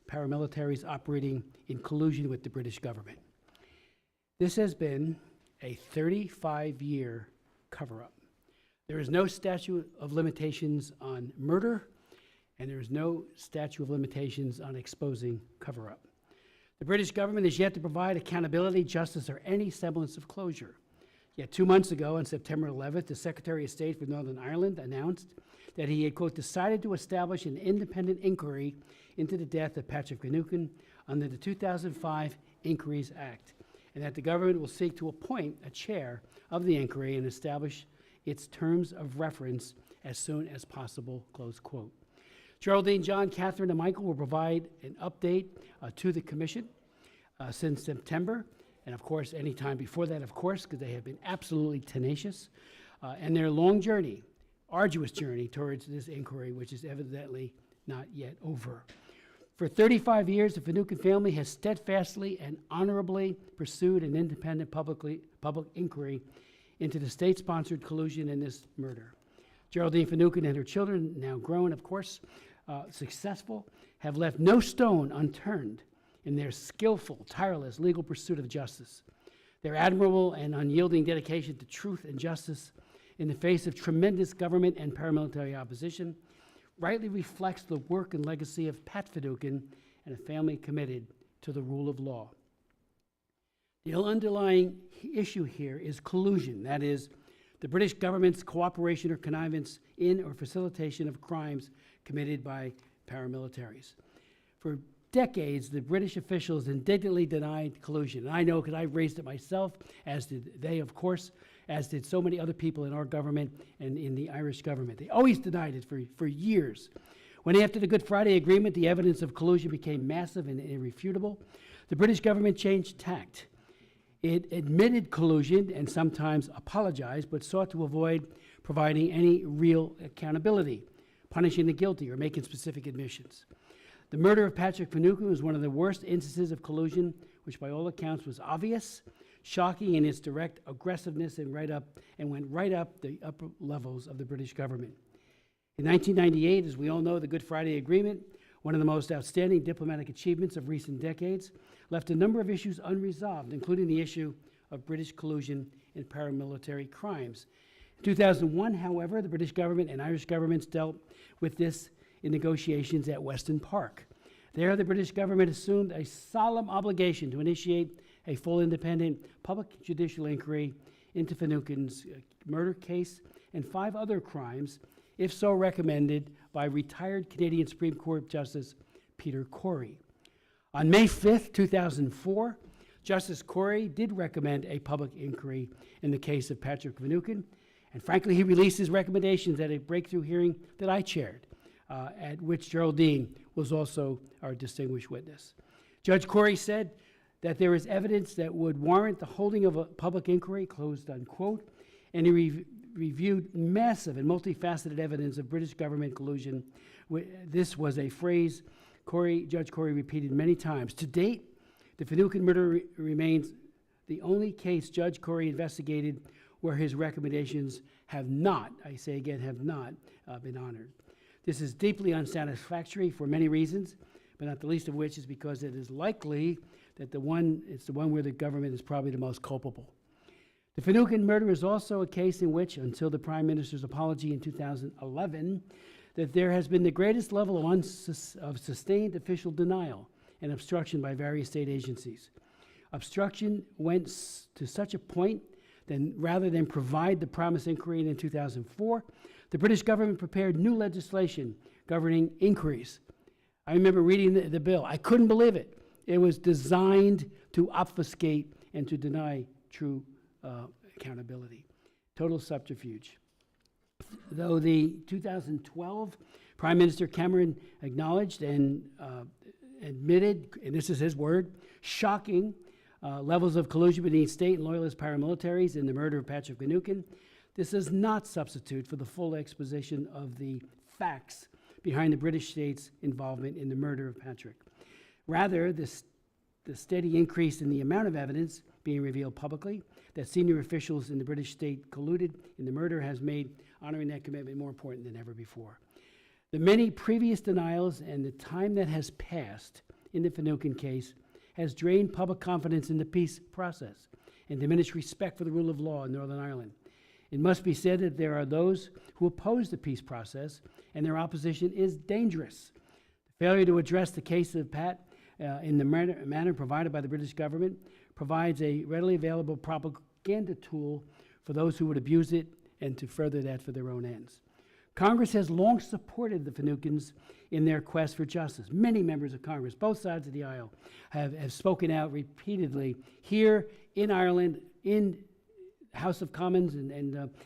paramilitaries operating in collusion with the British government. This has been a 35-year cover-up. There is no statute of limitations on murder, and there is no statute of limitations on exposing cover-up. The British government is yet to provide accountability, justice, or any semblance of closure. Yet 2 months ago, on September 11th, the Secretary of State for Northern Ireland announced that he had, quote, decided to establish an independent inquiry into the death of Patrick Finucane under the 2005 Inquiries Act, and that the government will seek to appoint a chair of the inquiry and establish its terms of reference as soon as possible, close quote. Geraldine, John, Katherine, and Michael will provide an update to the commission since September, and of course, any time before that, of course, because they have been absolutely tenacious, and their long journey, arduous journey towards this inquiry, which is evidently not yet over. For 35 years, the Finucane family has steadfastly and honorably pursued an independent public inquiry into the state-sponsored collusion in this murder. Geraldine Finucane and her children, now grown, of course, successful, have left no stone unturned in their skillful, tireless legal pursuit of justice. Their admirable and unyielding dedication to truth and justice in the face of tremendous government and paramilitary opposition rightly reflects the work and legacy of Pat Finucane and a family committed to the rule of law. The underlying issue here is collusion, that is, the British government's cooperation or connivance in or facilitation of crimes committed by paramilitaries. For decades, the British officials indignantly denied collusion. And I know because I raised it myself, as did they, of course, as did so many other people in our government and in the Irish government. They always denied it for years. When after the Good Friday Agreement, the evidence of collusion became massive and irrefutable, the British government changed tact. It admitted collusion and sometimes apologized, but sought to avoid providing any real accountability, punishing the guilty, or making specific admissions. The murder of Patrick Finucane was one of the worst instances of collusion, which by all accounts was obvious, shocking in its direct aggressiveness, and went right up the upper levels of the British government. In 1998, as we all know, the Good Friday Agreement, one of the most outstanding diplomatic achievements of recent decades, left a number of issues unresolved, including the issue of British collusion in paramilitary crimes. In 2001, however, the British government and Irish governments dealt with this in negotiations at Weston Park. There, the British government assumed a solemn obligation to initiate a full independent public judicial inquiry into Finucane's murder case and 5 other crimes, if so recommended by retired Canadian Supreme Court Justice Peter Corey. On May 5th, 2004, Justice Corey did recommend a public inquiry in the case of Patrick Finucane, and frankly, he released his recommendations at a breakthrough hearing that I chaired, at which Geraldine was also our distinguished witness. Judge Corey said that there is evidence that would warrant the holding of a public inquiry, closed unquote, and he reviewed massive and multifaceted evidence of British government collusion. This was a phrase Judge Corey repeated many times. To date, the Finucane murder remains the only case Judge Corey investigated where his recommendations have not, I say again, have not been honored. This is deeply unsatisfactory for many reasons, but not the least of which is because it is likely that it's the one where the government is probably the most culpable. The Finucane murder is also a case in which, until the Prime Minister's apology in 2011, that there has been the greatest level of sustained official denial and obstruction by various state agencies. Obstruction went to such a point that rather than provide the promised inquiry in 2004, the British government prepared new legislation governing inquiries. I remember reading the bill. I couldn't believe it. It was designed to obfuscate and to deny true accountability. Total subterfuge. Though the 2012 Prime Minister Cameron acknowledged and admitted, and this is his word, shocking levels of collusion between state and Loyalist paramilitaries in the murder of Patrick Finucane, this does not substitute for the full exposition of the facts behind the British state's involvement in the murder of Patrick. Rather, the steady increase in the amount of evidence being revealed publicly that senior officials in the British state colluded in the murder has made honoring that commitment more important than ever before. The many previous denials and the time that has passed in the Finucane case has drained public confidence in the peace process and diminished respect for the rule of law in Northern Ireland. It must be said that there are those who oppose the peace process, and their opposition is dangerous. The failure to address the case of Pat in the manner provided by the British government provides a readily available propaganda tool for those who would abuse it and to further that for their own ends. Congress has long supported the Finucanes in their quest for justice. Many members of Congress, both sides of the aisle, have spoken out repeatedly here in Ireland, in House of Commons and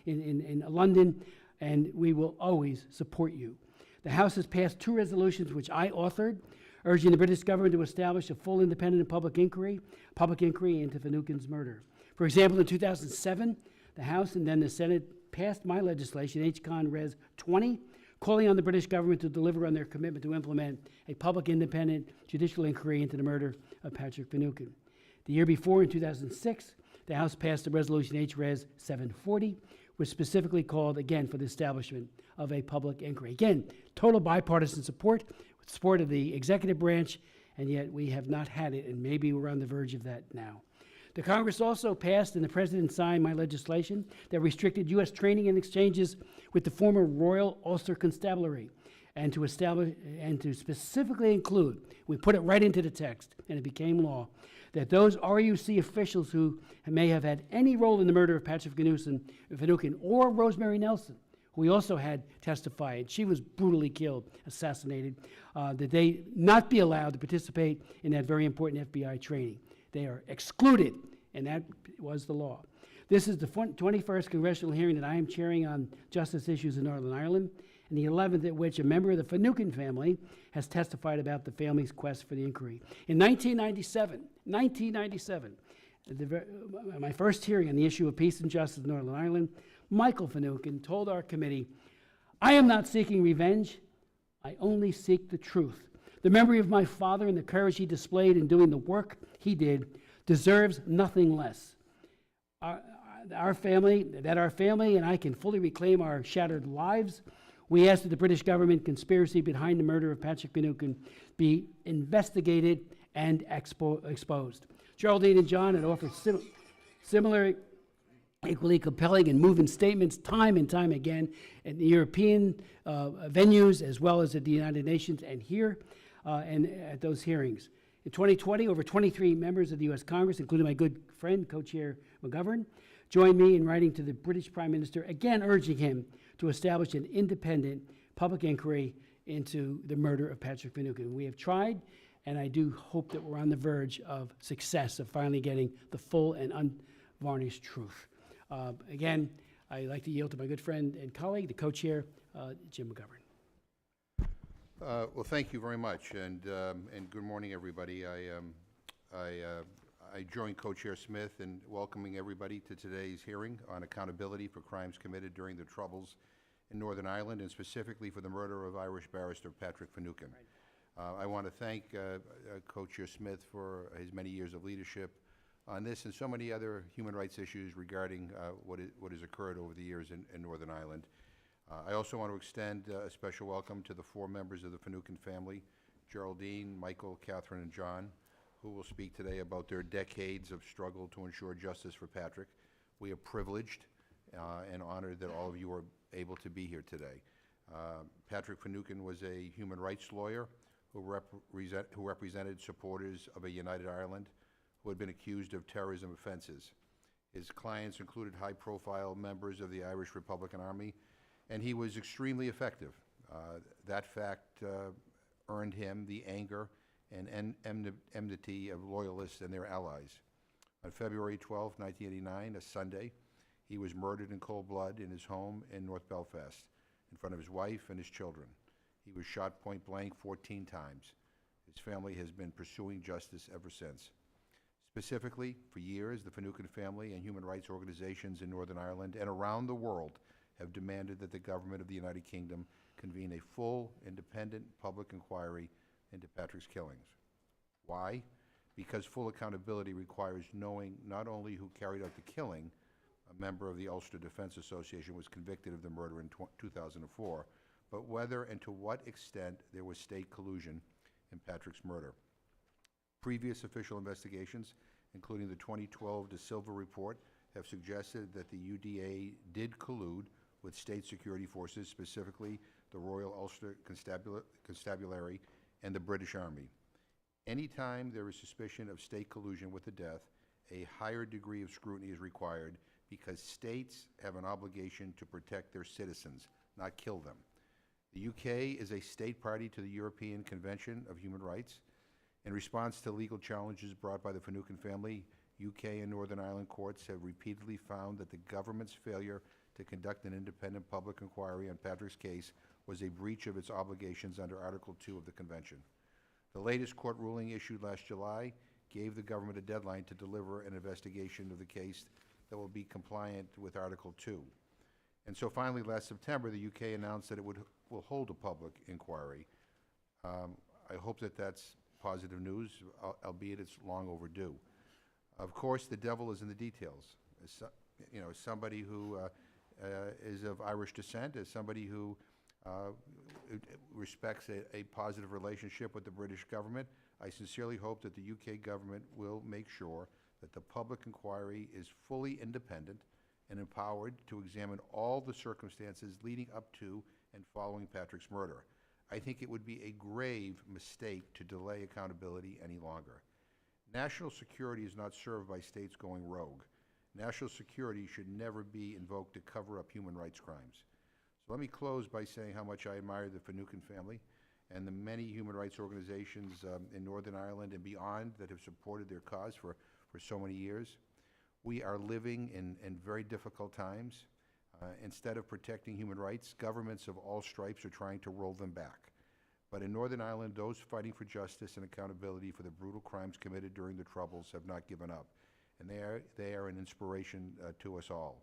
in London, and we will always support you. The House has passed 2 resolutions which I authored, urging the British government to establish a full independent public inquiry into Finucane's murder. For example, in 2007, the House and then the Senate passed my legislation, H-Con Res 20, calling on the British government to deliver on their commitment to implement a public independent judicial inquiry into the murder of Patrick Finucane. The year before, in 2006, the House passed a resolution, H-Res 740, which specifically called, again, for the establishment of a public inquiry. Again, total bipartisan support, with support of the executive branch, and yet we have not had it, and maybe we're on the verge of that now. The Congress also passed, and the President signed my legislation that restricted U.S. training and exchanges with the former Royal Ulster Constabulary, and to establish and to specifically include, we put it right into the text, and it became law, that those RUC officials who may have had any role in the murder of Patrick Finucane or Rosemary Nelson, who we also had testify, and she was brutally killed, assassinated, that they not be allowed to participate in that very important FBI training. They are excluded, and that was the law. This is the 21st Congressional hearing that I am chairing on justice issues in Northern Ireland, and the 11th at which a member of the Finucane family has testified about the family's quest for the inquiry. In 1997, my first hearing on the issue of peace and justice in Northern Ireland, Michael Finucane told our committee, "I am not seeking revenge, I only seek the truth. The memory of my father and the courage he displayed in doing the work he did deserves nothing less. Our family and I can fully reclaim our shattered lives. We ask that the British government conspiracy behind the murder of Patrick Finucane be investigated and exposed." Geraldine and John had offered similar, equally compelling and moving statements time and time again in the European venues as well as at the United Nations and here and at those hearings. In 2020, over 23 members of the U.S. Congress, including my good friend, Co-Chair McGovern, joined me in writing to the British Prime Minister, again urging him to establish an independent public inquiry into the murder of Patrick Finucane. We have tried, and I do hope that we're on the verge of success, of finally getting the full and unvarnished truth. Again, I'd like to yield to my good friend and colleague, the co-chair, Jim McGovern. Well, thank you very much, and good morning, everybody. I join Co-Chair Smith in welcoming everybody to today's hearing on accountability for crimes committed during the Troubles in Northern Ireland, and specifically for the murder of Irish barrister Patrick Finucane. I want to thank Co-Chair Smith for his many years of leadership on this and so many other human rights issues regarding what has occurred over the years in Northern Ireland. I also want to extend a special welcome to the 4 members of the Finucane family, Geraldine, Michael, Katherine, and John, who will speak today about their decades of struggle to ensure justice for Patrick. We are privileged and honored that all of you are able to be here today. Patrick Finucane was a human rights lawyer who represented supporters of a united Ireland who had been accused of terrorism offenses. His clients included high-profile members of the Irish Republican Army, and he was extremely effective. That fact earned him the anger and enmity of Loyalists and their allies. On February 12, 1989, a Sunday, he was murdered in cold blood in his home in North Belfast, in front of his wife and his children. He was shot point blank 14 times. His family has been pursuing justice ever since. Specifically, for years, the Finucane family and human rights organizations in Northern Ireland and around the world have demanded that the government of the United Kingdom convene a full, independent public inquiry into Patrick's killings. Why? Because full accountability requires knowing not only who carried out the killing — a member of the Ulster Defense Association was convicted of the murder in 2004 — but whether and to what extent there was state collusion in Patrick's murder. Previous official investigations, including the 2012 De Silva report, have suggested that the UDA did collude with state security forces, specifically the Royal Ulster Constabulary and the British Army. Anytime there is suspicion of state collusion with the death, a higher degree of scrutiny is required because states have an obligation to protect their citizens, not kill them. The UK is a state party to the European Convention of Human Rights. In response to legal challenges brought by the Finucane family, UK and Northern Ireland courts have repeatedly found that the government's failure to conduct an independent public inquiry on Patrick's case was a breach of its obligations under Article 2 of the Convention. The latest court ruling issued last July gave the government a deadline to deliver an investigation of the case that will be compliant with Article 2. And so finally, last September, the UK announced that it will hold a public inquiry. I hope that that's positive news, albeit it's long overdue. Of course, the devil is in the details. As somebody who is of Irish descent, as somebody who respects a positive relationship with the British government, I sincerely hope that the UK government will make sure that the public inquiry is fully independent and empowered to examine all the circumstances leading up to and following Patrick's murder. I think it would be a grave mistake to delay accountability any longer. National security is not served by states going rogue. National security should never be invoked to cover up human rights crimes. So let me close by saying how much I admire the Finucane family and the many human rights organizations in Northern Ireland and beyond that have supported their cause for so many years. We are living in very difficult times. Instead of protecting human rights, governments of all stripes are trying to roll them back. But in Northern Ireland, those fighting for justice and accountability for the brutal crimes committed during the Troubles have not given up. And they are an inspiration to us all.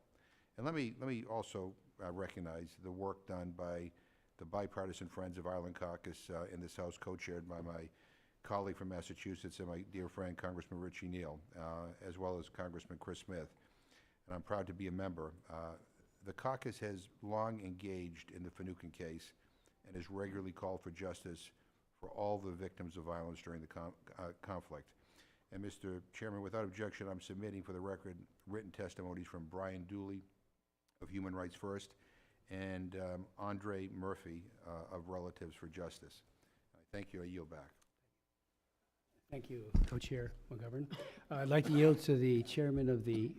And let me also recognize the work done by the Bipartisan Friends of Ireland Caucus in this House, co-chaired by my colleague from Massachusetts and my dear friend, Congressman Richie Neal, as well as Congressman Chris Smith. And I'm proud to be a member. The caucus has long engaged in the Finucane case and has regularly called for justice for all the victims of violence during the conflict. And Mr. Chairman, without objection, I'm submitting for the record written testimonies from Brian Dooley of Human Rights First and Andre Murphy of Relatives for Justice. Thank you. I yield back. Thank you, Co-Chair McGovern. I'd like to yield to the Chairman of the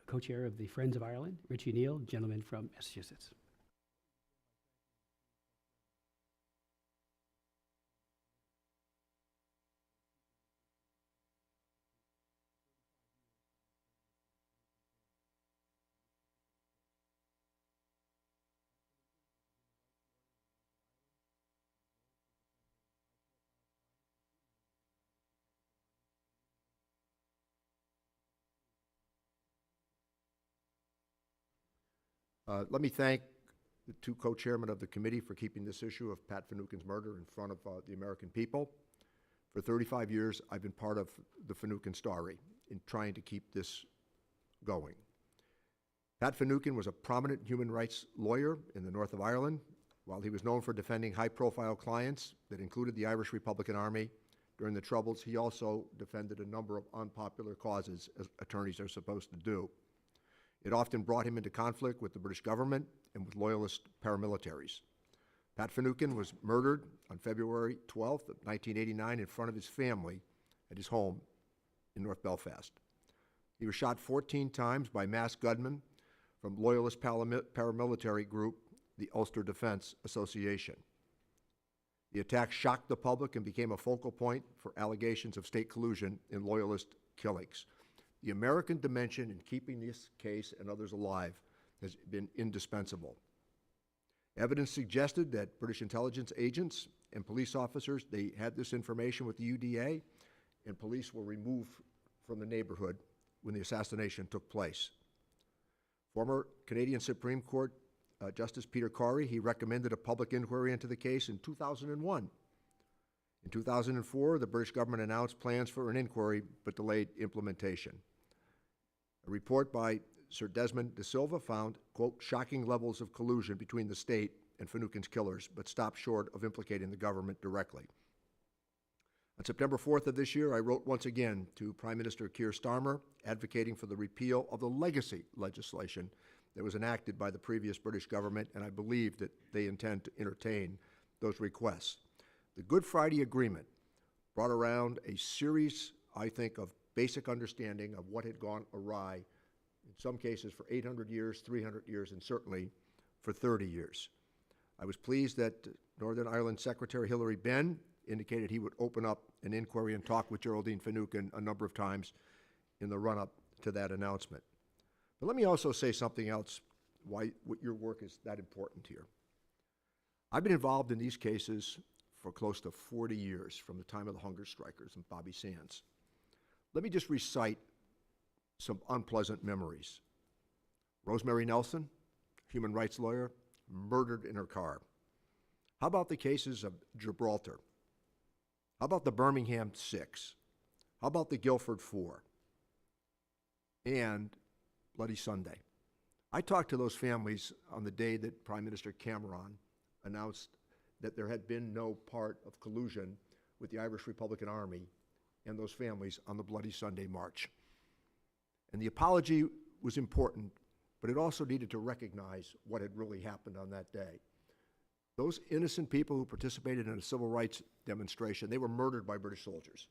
Co-Chair of the Friends of Ireland, Richie Neal, gentleman from Massachusetts. Let me thank the two co-chairmen of the committee for keeping this issue of Pat Finucane's murder in front of the American people. For 35 years, I've been part of the Finucane story in trying to keep this going. Pat Finucane was a prominent human rights lawyer in the north of Ireland. While he was known for defending high-profile clients that included the Irish Republican Army during the Troubles, he also defended a number of unpopular causes, as attorneys are supposed to do. It often brought him into conflict with the British government and with Loyalist paramilitaries. Pat Finucane was murdered on February 12th of 1989 in front of his family at his home in North Belfast. He was shot 14 times by masked gunmen from Loyalist paramilitary group, the Ulster Defence Association. The attack shocked the public and became a focal point for allegations of state collusion in Loyalist killings. The American dimension in keeping this case and others alive has been indispensable. Evidence suggested that British intelligence agents and police officers, they had this information with the UDA, and police were removed from the neighborhood when the assassination took place. Former Canadian Supreme Court Justice Peter Corey, he recommended a public inquiry into the case in 2001. In 2004, the British government announced plans for an inquiry but delayed implementation. A report by Sir Desmond de Silva found, quote, shocking levels of collusion between the state and Finucane's killers, but stopped short of implicating the government directly. On September 4th of this year, I wrote once again to Prime Minister Keir Starmer advocating for the repeal of the legacy legislation that was enacted by the previous British government, and I believe that they intend to entertain those requests. The Good Friday Agreement brought around a series, I think, of basic understanding of what had gone awry, in some cases for 800 years, 300 years, and certainly for 30 years. I was pleased that Northern Ireland Secretary Hilary Benn indicated he would open up an inquiry and talk with Geraldine Finucane a number of times in the run-up to that announcement. But let me also say something else, why your work is that important here. I've been involved in these cases for close to 40 years, from the time of the hunger strikers and Bobby Sands. Let me just recite some unpleasant memories. Rosemary Nelson, human rights lawyer, murdered in her car. How about the cases of Gibraltar? How about the Birmingham 6? How about the Guildford 4? And Bloody Sunday. I talked to those families on the day that Prime Minister Cameron announced that there had been no part of collusion with the Irish Republican Army and those families on the Bloody Sunday march. And the apology was important, but it also needed to recognize what had really happened on that day. Those innocent people who participated in a civil rights demonstration, they were murdered by British soldiers.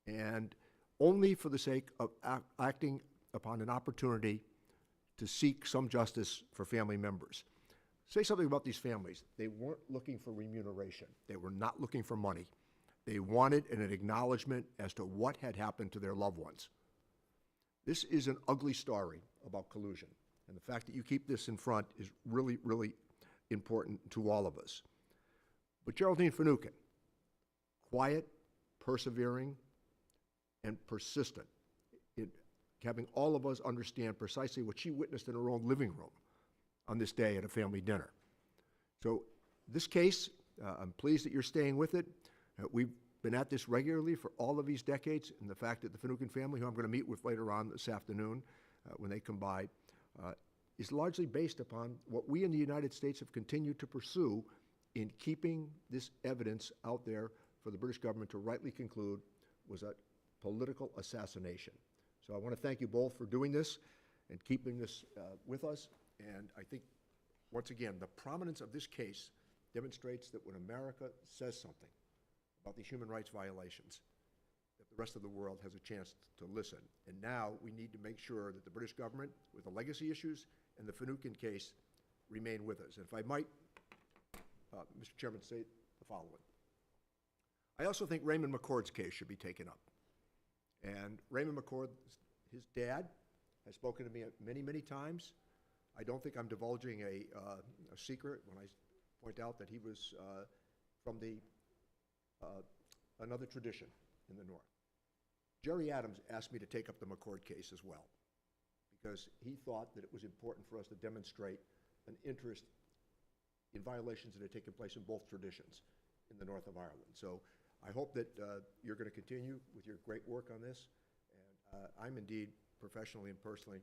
And only for the sake of acting upon an opportunity to seek some justice for family members. Say something about these families. They weren't looking for remuneration. They were not looking for money. They wanted an acknowledgement as to what had happened to their loved ones. This is an ugly story about collusion. And the fact that you keep this in front is really, really important to all of us. But Geraldine Finucane, quiet, persevering, and persistent in having all of us understand precisely what she witnessed in her own living room on this day at a family dinner. So this case, I'm pleased that you're staying with it. We've been at this regularly for all of these decades, and the fact that the Finucane family, who I'm going to meet with later on this afternoon when they come by, is largely based upon what we in the United States have continued to pursue in keeping this evidence out there for the British government to rightly conclude was a political assassination. So I want to thank you both for doing this and keeping this with us. And I think, once again, the prominence of this case demonstrates that when America says something about these human rights violations, that the rest of the world has a chance to listen. And now we need to make sure that the British government, with the legacy issues and the Finucane case, remain with us. And if I might, Mr. Chairman, say the following. I also think Raymond McCord's case should be taken up. And Raymond McCord, his dad, has spoken to me many, many times. I don't think I'm divulging a secret when I point out that he was from another tradition in the North. Jerry Adams asked me to take up the McCord case as well, because he thought that it was important for us to demonstrate an interest in violations that had taken place in both traditions in the north of Ireland. So I hope that you're going to continue with your great work on this, and I'm indeed, professionally and personally,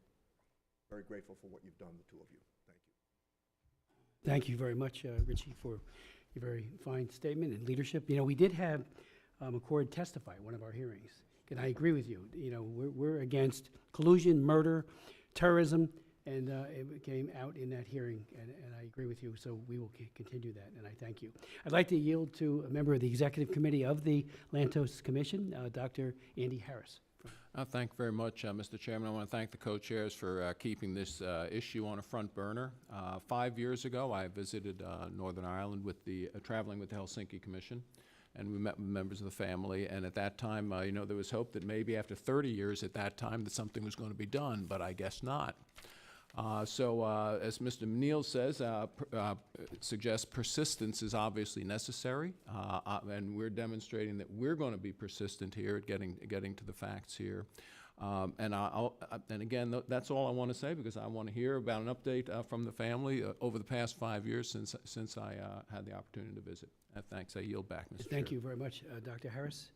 very grateful for what you've done, the two of you. Thank you. Thank you very much, Richie, for your very fine statement and leadership. You know, we did have McCord testify at one of our hearings, and I agree with you. You know, we're against collusion, murder, terrorism, and it came out in that hearing, and I agree with you, so we will continue that, and I thank you. I'd like to yield to a member of the Executive Committee of the Lantos Commission, Dr. Andy Harris. Thank you very much, Mr. Chairman. I want to thank the co-chairs for keeping this issue on a front burner. 5 years ago, I visited Northern Ireland with traveling with the Helsinki Commission, and we met with members of the family. And at that time, you know, there was hope that maybe after 30 years at that time that something was going to be done, but I guess not. So as Mr. Neal says, suggests persistence is obviously necessary, and we're demonstrating that we're going to be persistent here at getting to the facts here. And again, that's all I want to say, because I want to hear about an update from the family over the past 5 years since I had the opportunity to visit. Thanks. I yield back, Mr. Thank you very much, Dr. Harris.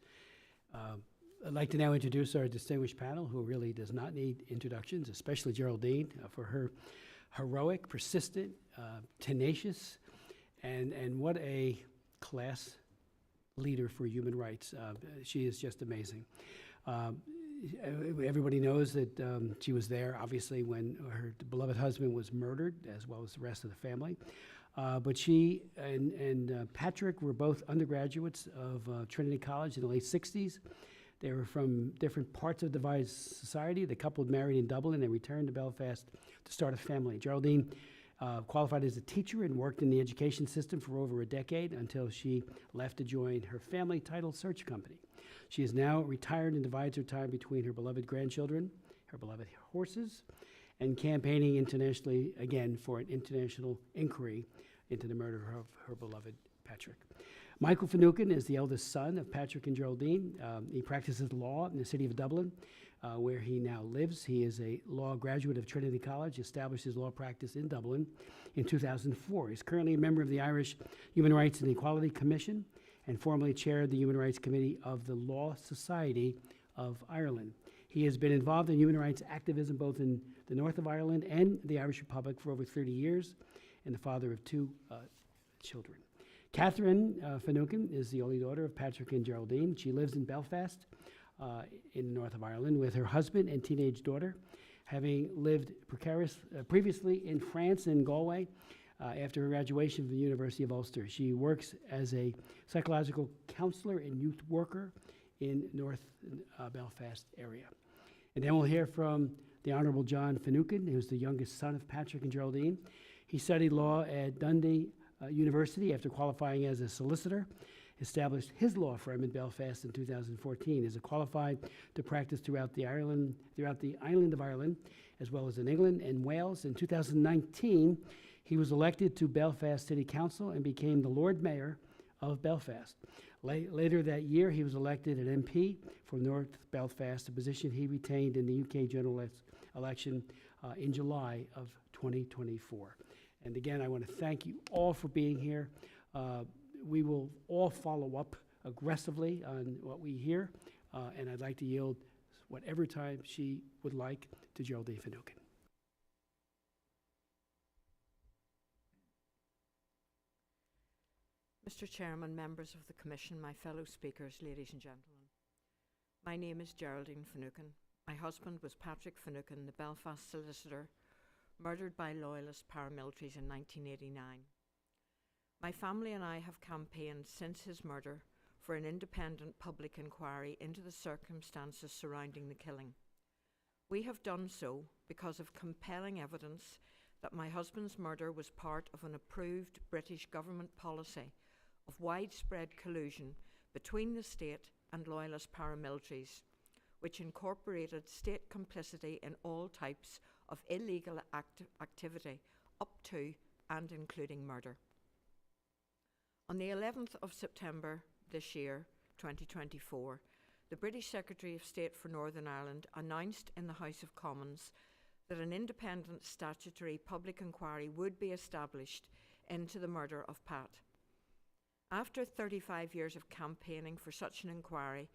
I'd like to now introduce our distinguished panel, who really does not need introductions, especially Geraldine, for her heroic, persistent, tenacious, and what a class leader for human rights. She is just amazing. Everybody knows that she was there, obviously, when her beloved husband was murdered, as well as the rest of the family. But she and Patrick were both undergraduates of Trinity College in the late 60s. They were from different parts of divided society. The couple married in Dublin and returned to Belfast to start a family. Geraldine qualified as a teacher and worked in the education system for over a decade until she left to join her family title search company. She is now retired and divides her time between her beloved grandchildren, her beloved horses, and campaigning internationally, again, for an international inquiry into the murder of her beloved Patrick. Michael Finucane is the eldest son of Patrick and Geraldine. He practices law in the city of Dublin, where he now lives. He is a law graduate of Trinity College, established his law practice in Dublin in 2004. He's currently a member of the Irish Human Rights and Equality Commission and formerly chaired the Human Rights Committee of the Law Society of Ireland. He has been involved in human rights activism both in the north of Ireland and the Irish Republic for over 30 years, and the father of two children. Katherine Finucane is the only daughter of Patrick and Geraldine. She lives in Belfast in the north of Ireland with her husband and teenage daughter, having lived previously in France and Galway after her graduation from the University of Ulster. She works as a psychological counselor and youth worker in North Belfast area. And then we'll hear from the Honorable John Finucane, who's the youngest son of Patrick and Geraldine. He studied law at Dundee University after qualifying as a solicitor, established his law firm in Belfast in 2014. Is qualified to practice throughout the island of Ireland, as well as in England and Wales. In 2019, he was elected to Belfast City Council and became the Lord Mayor of Belfast. Later that year, he was elected an MP for North Belfast, a position he retained in the UK general election in July of 2024. And again, I want to thank you all for being here. We will all follow up aggressively on what we hear, and I'd like to yield whatever time she would like to Geraldine Finucane. Mr. Chairman, members of the Commission, my fellow speakers, ladies and gentlemen. My name is Geraldine Finucane. My husband was Patrick Finucane, the Belfast solicitor, murdered by Loyalist paramilitaries in 1989. My family and I have campaigned since his murder for an independent public inquiry into the circumstances surrounding the killing. We have done so because of compelling evidence that my husband's murder was part of an approved British government policy of widespread collusion between the state and Loyalist paramilitaries, which incorporated state complicity in all types of illegal activity up to and including murder. On the 11th of September this year, 2024, the British Secretary of State for Northern Ireland announced in the House of Commons that an independent statutory public inquiry would be established into the murder of Pat. After 35 years of campaigning for such an inquiry,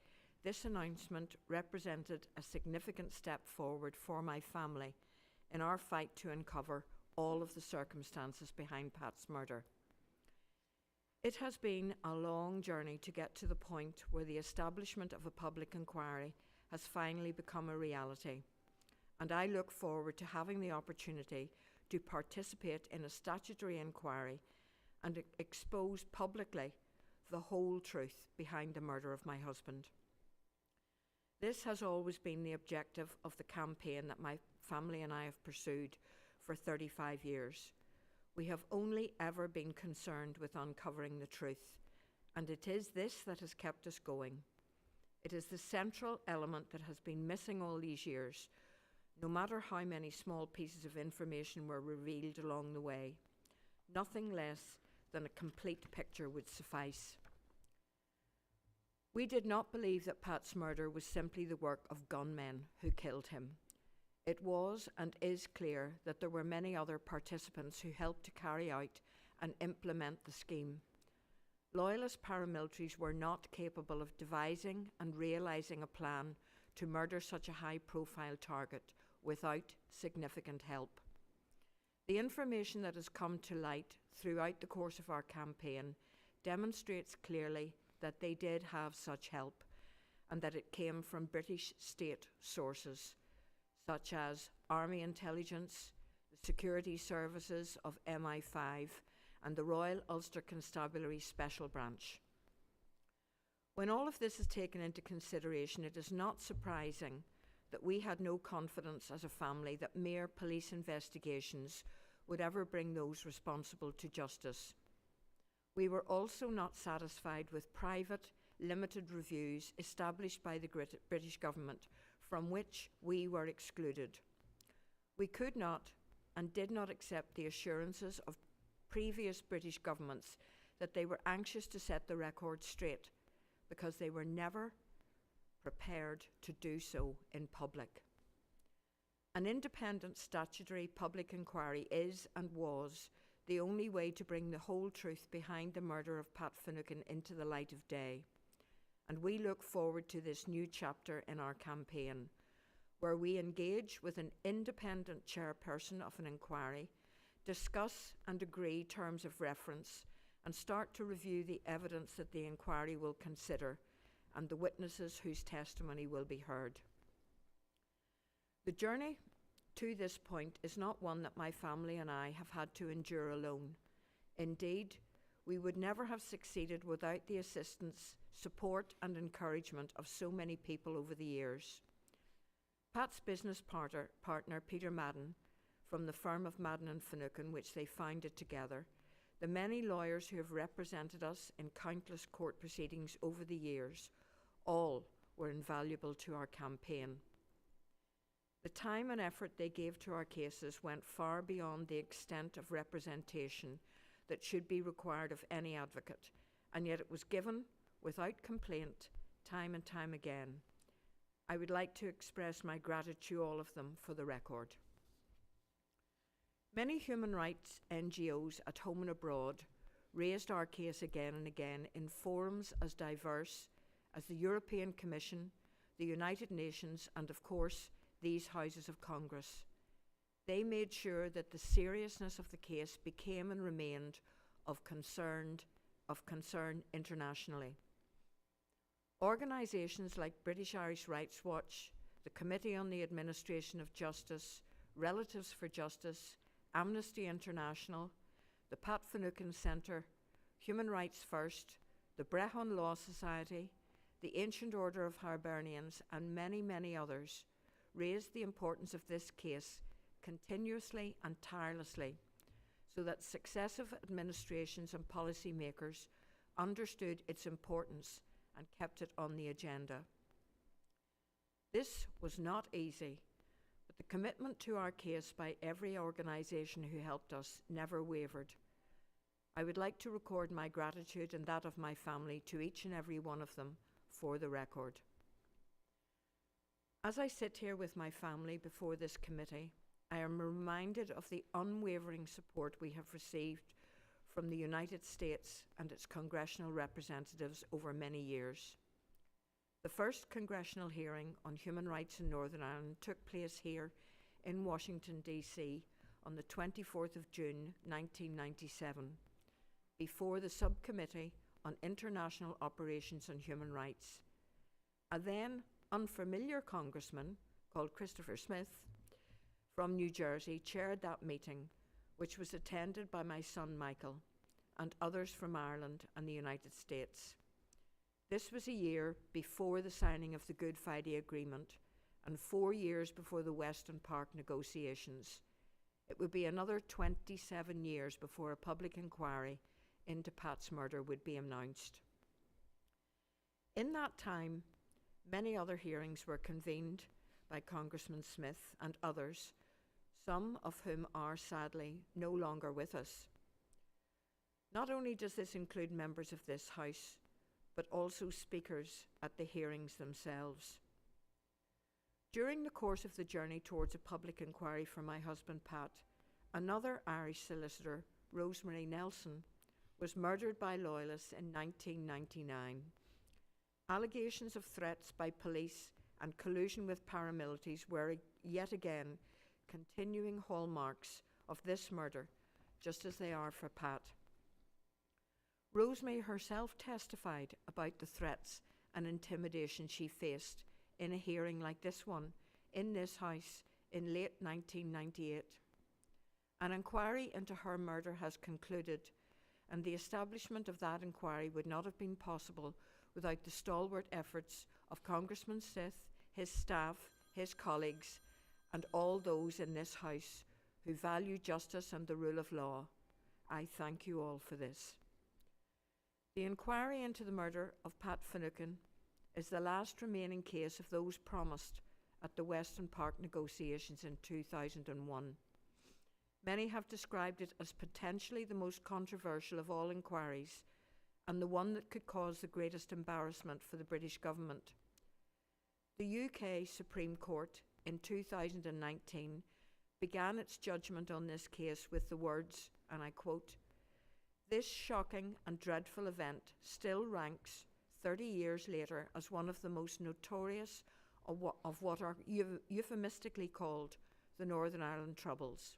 this announcement represented a significant step forward for my family in our fight to uncover all of the circumstances behind Pat's murder. It has been a long journey to get to the point where the establishment of a public inquiry has finally become a reality, and I look forward to having the opportunity to participate in a statutory inquiry and expose publicly the whole truth behind the murder of my husband. This has always been the objective of the campaign that my family and I have pursued for 35 years. We have only ever been concerned with uncovering the truth, and it is this that has kept us going. It is the central element that has been missing all these years, no matter how many small pieces of information were revealed along the way. Nothing less than a complete picture would suffice. We did not believe that Pat's murder was simply the work of gunmen who killed him. It was and is clear that there were many other participants who helped to carry out and implement the scheme. Loyalist paramilitaries were not capable of devising and realising a plan to murder such a high-profile target without significant help. The information that has come to light throughout the course of our campaign demonstrates clearly that they did have such help and that it came from British state sources such as Army Intelligence, the Security Services of MI5 and the Royal Ulster Constabulary Special Branch. When all of this is taken into consideration, it is not surprising that we had no confidence as a family that mere police investigations would ever bring those responsible to justice. We were also not satisfied with private, limited reviews established by the British government, from which we were excluded. We could not and did not accept the assurances of previous British governments that they were anxious to set the record straight, because they were never prepared to do so in public. An independent statutory public inquiry is and was the only way to bring the whole truth behind the murder of Pat Finucane into the light of day. And we look forward to this new chapter in our campaign, where we engage with an independent chairperson of an inquiry, discuss and agree terms of reference, and start to review the evidence that the inquiry will consider and the witnesses whose testimony will be heard. The journey to this point is not one that my family and I have had to endure alone. Indeed, we would never have succeeded without the assistance, support and encouragement of so many people over the years. Pat's business partner, Peter Madden, from the firm of Madden and Finucane, which they founded together, the many lawyers who have represented us in countless court proceedings over the years, all were invaluable to our campaign. The time and effort they gave to our cases went far beyond the extent of representation that should be required of any advocate, and yet it was given without complaint time and time again. I would like to express my gratitude to all of them for the record. Many human rights NGOs at home and abroad raised our case again and again in forums as diverse as the European Commission, the United Nations, and of course, these Houses of Congress. They made sure that the seriousness of the case became and remained of concern internationally. Organisations like British Irish Rights Watch, the Committee on the Administration of Justice, Relatives for Justice, Amnesty International, the Pat Finucane Centre, Human Rights First, the Brehon Law Society, the Ancient Order of Hibernians, and many, many others raised the importance of this case continuously and tirelessly, so that successive administrations and policy makers understood its importance and kept it on the agenda. This was not easy, but the commitment to our case by every organisation who helped us never wavered. I would like to record my gratitude and that of my family to each and every one of them for the record. As I sit here with my family before this committee, I am reminded of the unwavering support we have received from the United States and its congressional representatives over many years. The first congressional hearing on human rights in Northern Ireland took place here in Washington, D.C. on the 24th of June, 1997, before the Subcommittee on International Operations and Human Rights. A then unfamiliar congressman called Christopher Smith from New Jersey chaired that meeting, which was attended by my son Michael and others from Ireland and the United States. This was a year before the signing of the Good Friday Agreement and 4 years before the Western Park negotiations. It would be another 27 years before a public inquiry into Pat's murder would be announced. In that time, many other hearings were convened by Congressman Smith and others, some of whom are sadly no longer with us. Not only does this include members of this House, but also speakers at the hearings themselves. During the course of the journey towards a public inquiry for my husband Pat, another Irish solicitor, Rosemary Nelson, was murdered by Loyalists in 1999. Allegations of threats by police and collusion with paramilitaries were yet again continuing hallmarks of this murder, just as they are for Pat. Rosemary herself testified about the threats and intimidation she faced in a hearing like this one in this House in late 1998. An inquiry into her murder has concluded, and the establishment of that inquiry would not have been possible without the stalwart efforts of Congressman Smith, his staff, his colleagues, and all those in this House who value justice and the rule of law. I thank you all for this. The inquiry into the murder of Pat Finucane is the last remaining case of those promised at the Weston Park negotiations in 2001. Many have described it as potentially the most controversial of all inquiries and the one that could cause the greatest embarrassment for the British government. The UK Supreme Court in 2019 began its judgment on this case with the words, and I quote, "This shocking and dreadful event still ranks 30 years later as one of the most notorious of what are euphemistically called the Northern Ireland Troubles."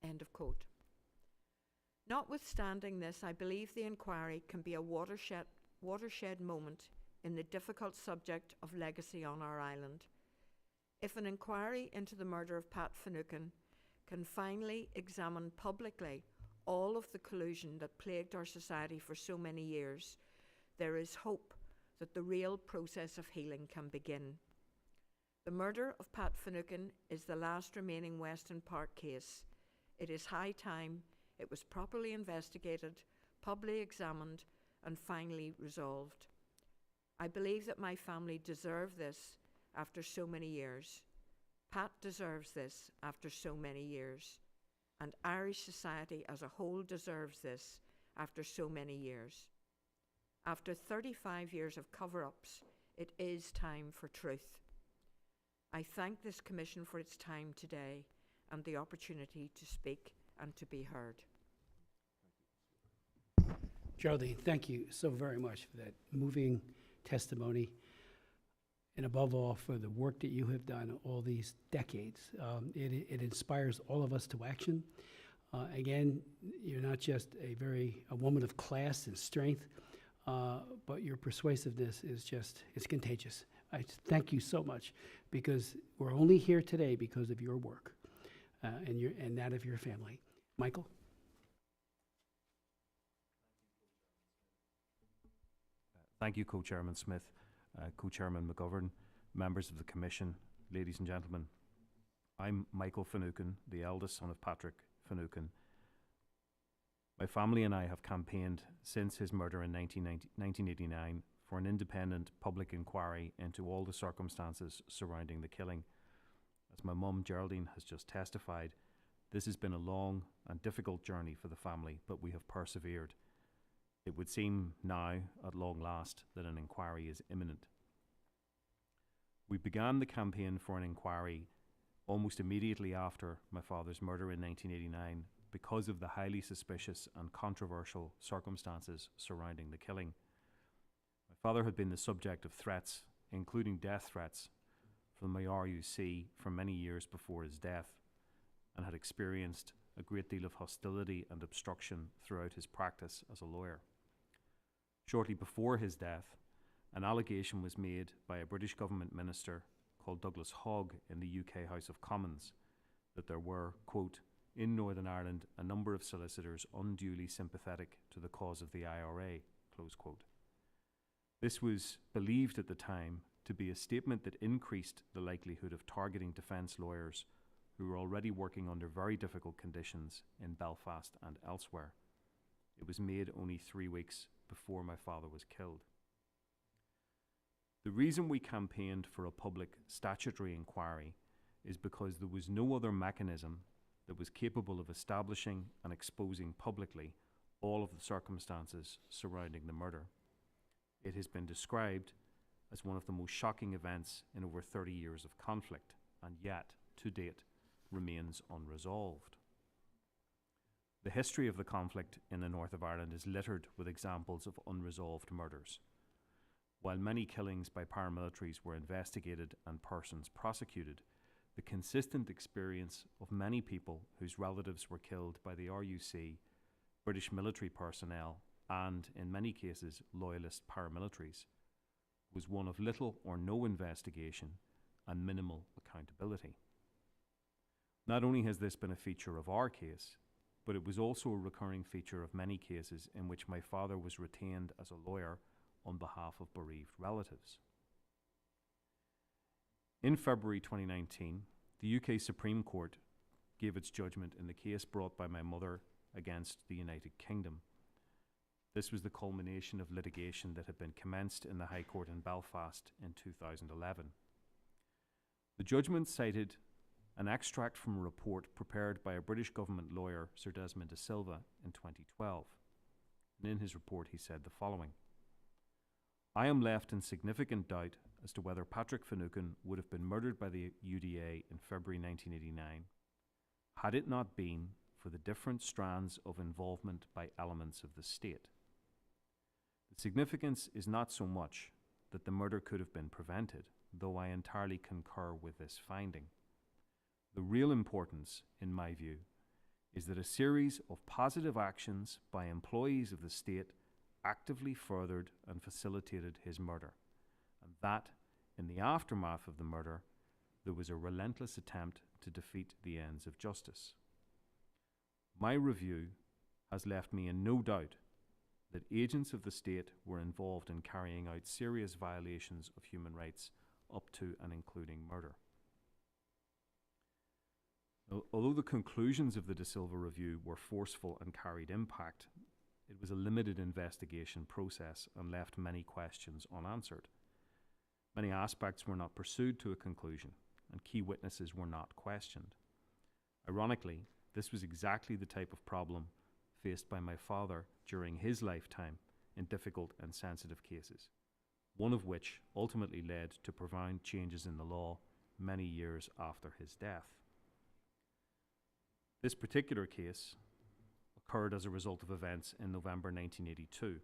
End of quote. Notwithstanding this, I believe the inquiry can be a watershed moment in the difficult subject of legacy on our island. If an inquiry into the murder of Pat Finucane can finally examine publicly all of the collusion that plagued our society for so many years, there is hope that the real process of healing can begin. The murder of Pat Finucane is the last remaining Weston Park case. It is high time it was properly investigated, publicly examined, and finally resolved. I believe that my family deserve this after so many years. Pat deserves this after so many years. And Irish society as a whole deserves this after so many years. After 35 years of cover-ups, it is time for truth. I thank this commission for its time today and the opportunity to speak and to be heard. Geraldine, thank you so very much for that moving testimony, and above all, for the work that you have done all these decades. It inspires all of us to action. Again, you're not just a woman of class and strength, but your persuasiveness is it's contagious. I thank you so much, because we're only here today because of your work and that of your family. Michael? Thank you, Co-Chairman Smith, Co-Chairman McGovern, members of the Commission, ladies and gentlemen. I'm Michael Finucane, the eldest son of Patrick Finucane. My family and I have campaigned since his murder in 1989 for an independent public inquiry into all the circumstances surrounding the killing. As my mum Geraldine has just testified, this has been a long and difficult journey for the family, but we have persevered. It would seem now, at long last, that an inquiry is imminent. We began the campaign for an inquiry almost immediately after my father's murder in 1989 because of the highly suspicious and controversial circumstances surrounding the killing. My father had been the subject of threats, including death threats, from the RUC for many years before his death, and had experienced a great deal of hostility and obstruction throughout his practice as a lawyer. Shortly before his death, an allegation was made by a British government minister called Douglas Hogg in the UK House of Commons that there were, quote, in Northern Ireland a number of solicitors unduly sympathetic to the cause of the IRA, close quote. This was believed at the time to be a statement that increased the likelihood of targeting defence lawyers who were already working under very difficult conditions in Belfast and elsewhere. It was made only 3 weeks before my father was killed. The reason we campaigned for a public statutory inquiry is because there was no other mechanism that was capable of establishing and exposing publicly all of the circumstances surrounding the murder. It has been described as one of the most shocking events in over 30 years of conflict, and yet, to date, remains unresolved. The history of the conflict in the north of Ireland is littered with examples of unresolved murders. While many killings by paramilitaries were investigated and persons prosecuted, the consistent experience of many people whose relatives were killed by the RUC, British military personnel, and, in many cases, Loyalist paramilitaries, was one of little or no investigation and minimal accountability. Not only has this been a feature of our case, but it was also a recurring feature of many cases in which my father was retained as a lawyer on behalf of bereaved relatives. In February 2019, the UK Supreme Court gave its judgment in the case brought by my mother against the United Kingdom. This was the culmination of litigation that had been commenced in the High Court in Belfast in 2011. The judgment cited an extract from a report prepared by a British government lawyer, Sir Desmond de Silva, in 2012. And in his report he said the following: "I am left in significant doubt as to whether Patrick Finucane would have been murdered by the UDA in February 1989 had it not been for the different strands of involvement by elements of the state. The significance is not so much that the murder could have been prevented, though I entirely concur with this finding. The real importance, in my view, is that a series of positive actions by employees of the state actively furthered and facilitated his murder, and that, in the aftermath of the murder, there was a relentless attempt to defeat the ends of justice. My review has left me in no doubt that agents of the state were involved in carrying out serious violations of human rights up to and including murder." Although the conclusions of the De Silva review were forceful and carried impact, it was a limited investigation process and left many questions unanswered. Many aspects were not pursued to a conclusion, and key witnesses were not questioned. Ironically, this was exactly the type of problem faced by my father during his lifetime in difficult and sensitive cases, one of which ultimately led to profound changes in the law many years after his death. This particular case occurred as a result of events in November 1982,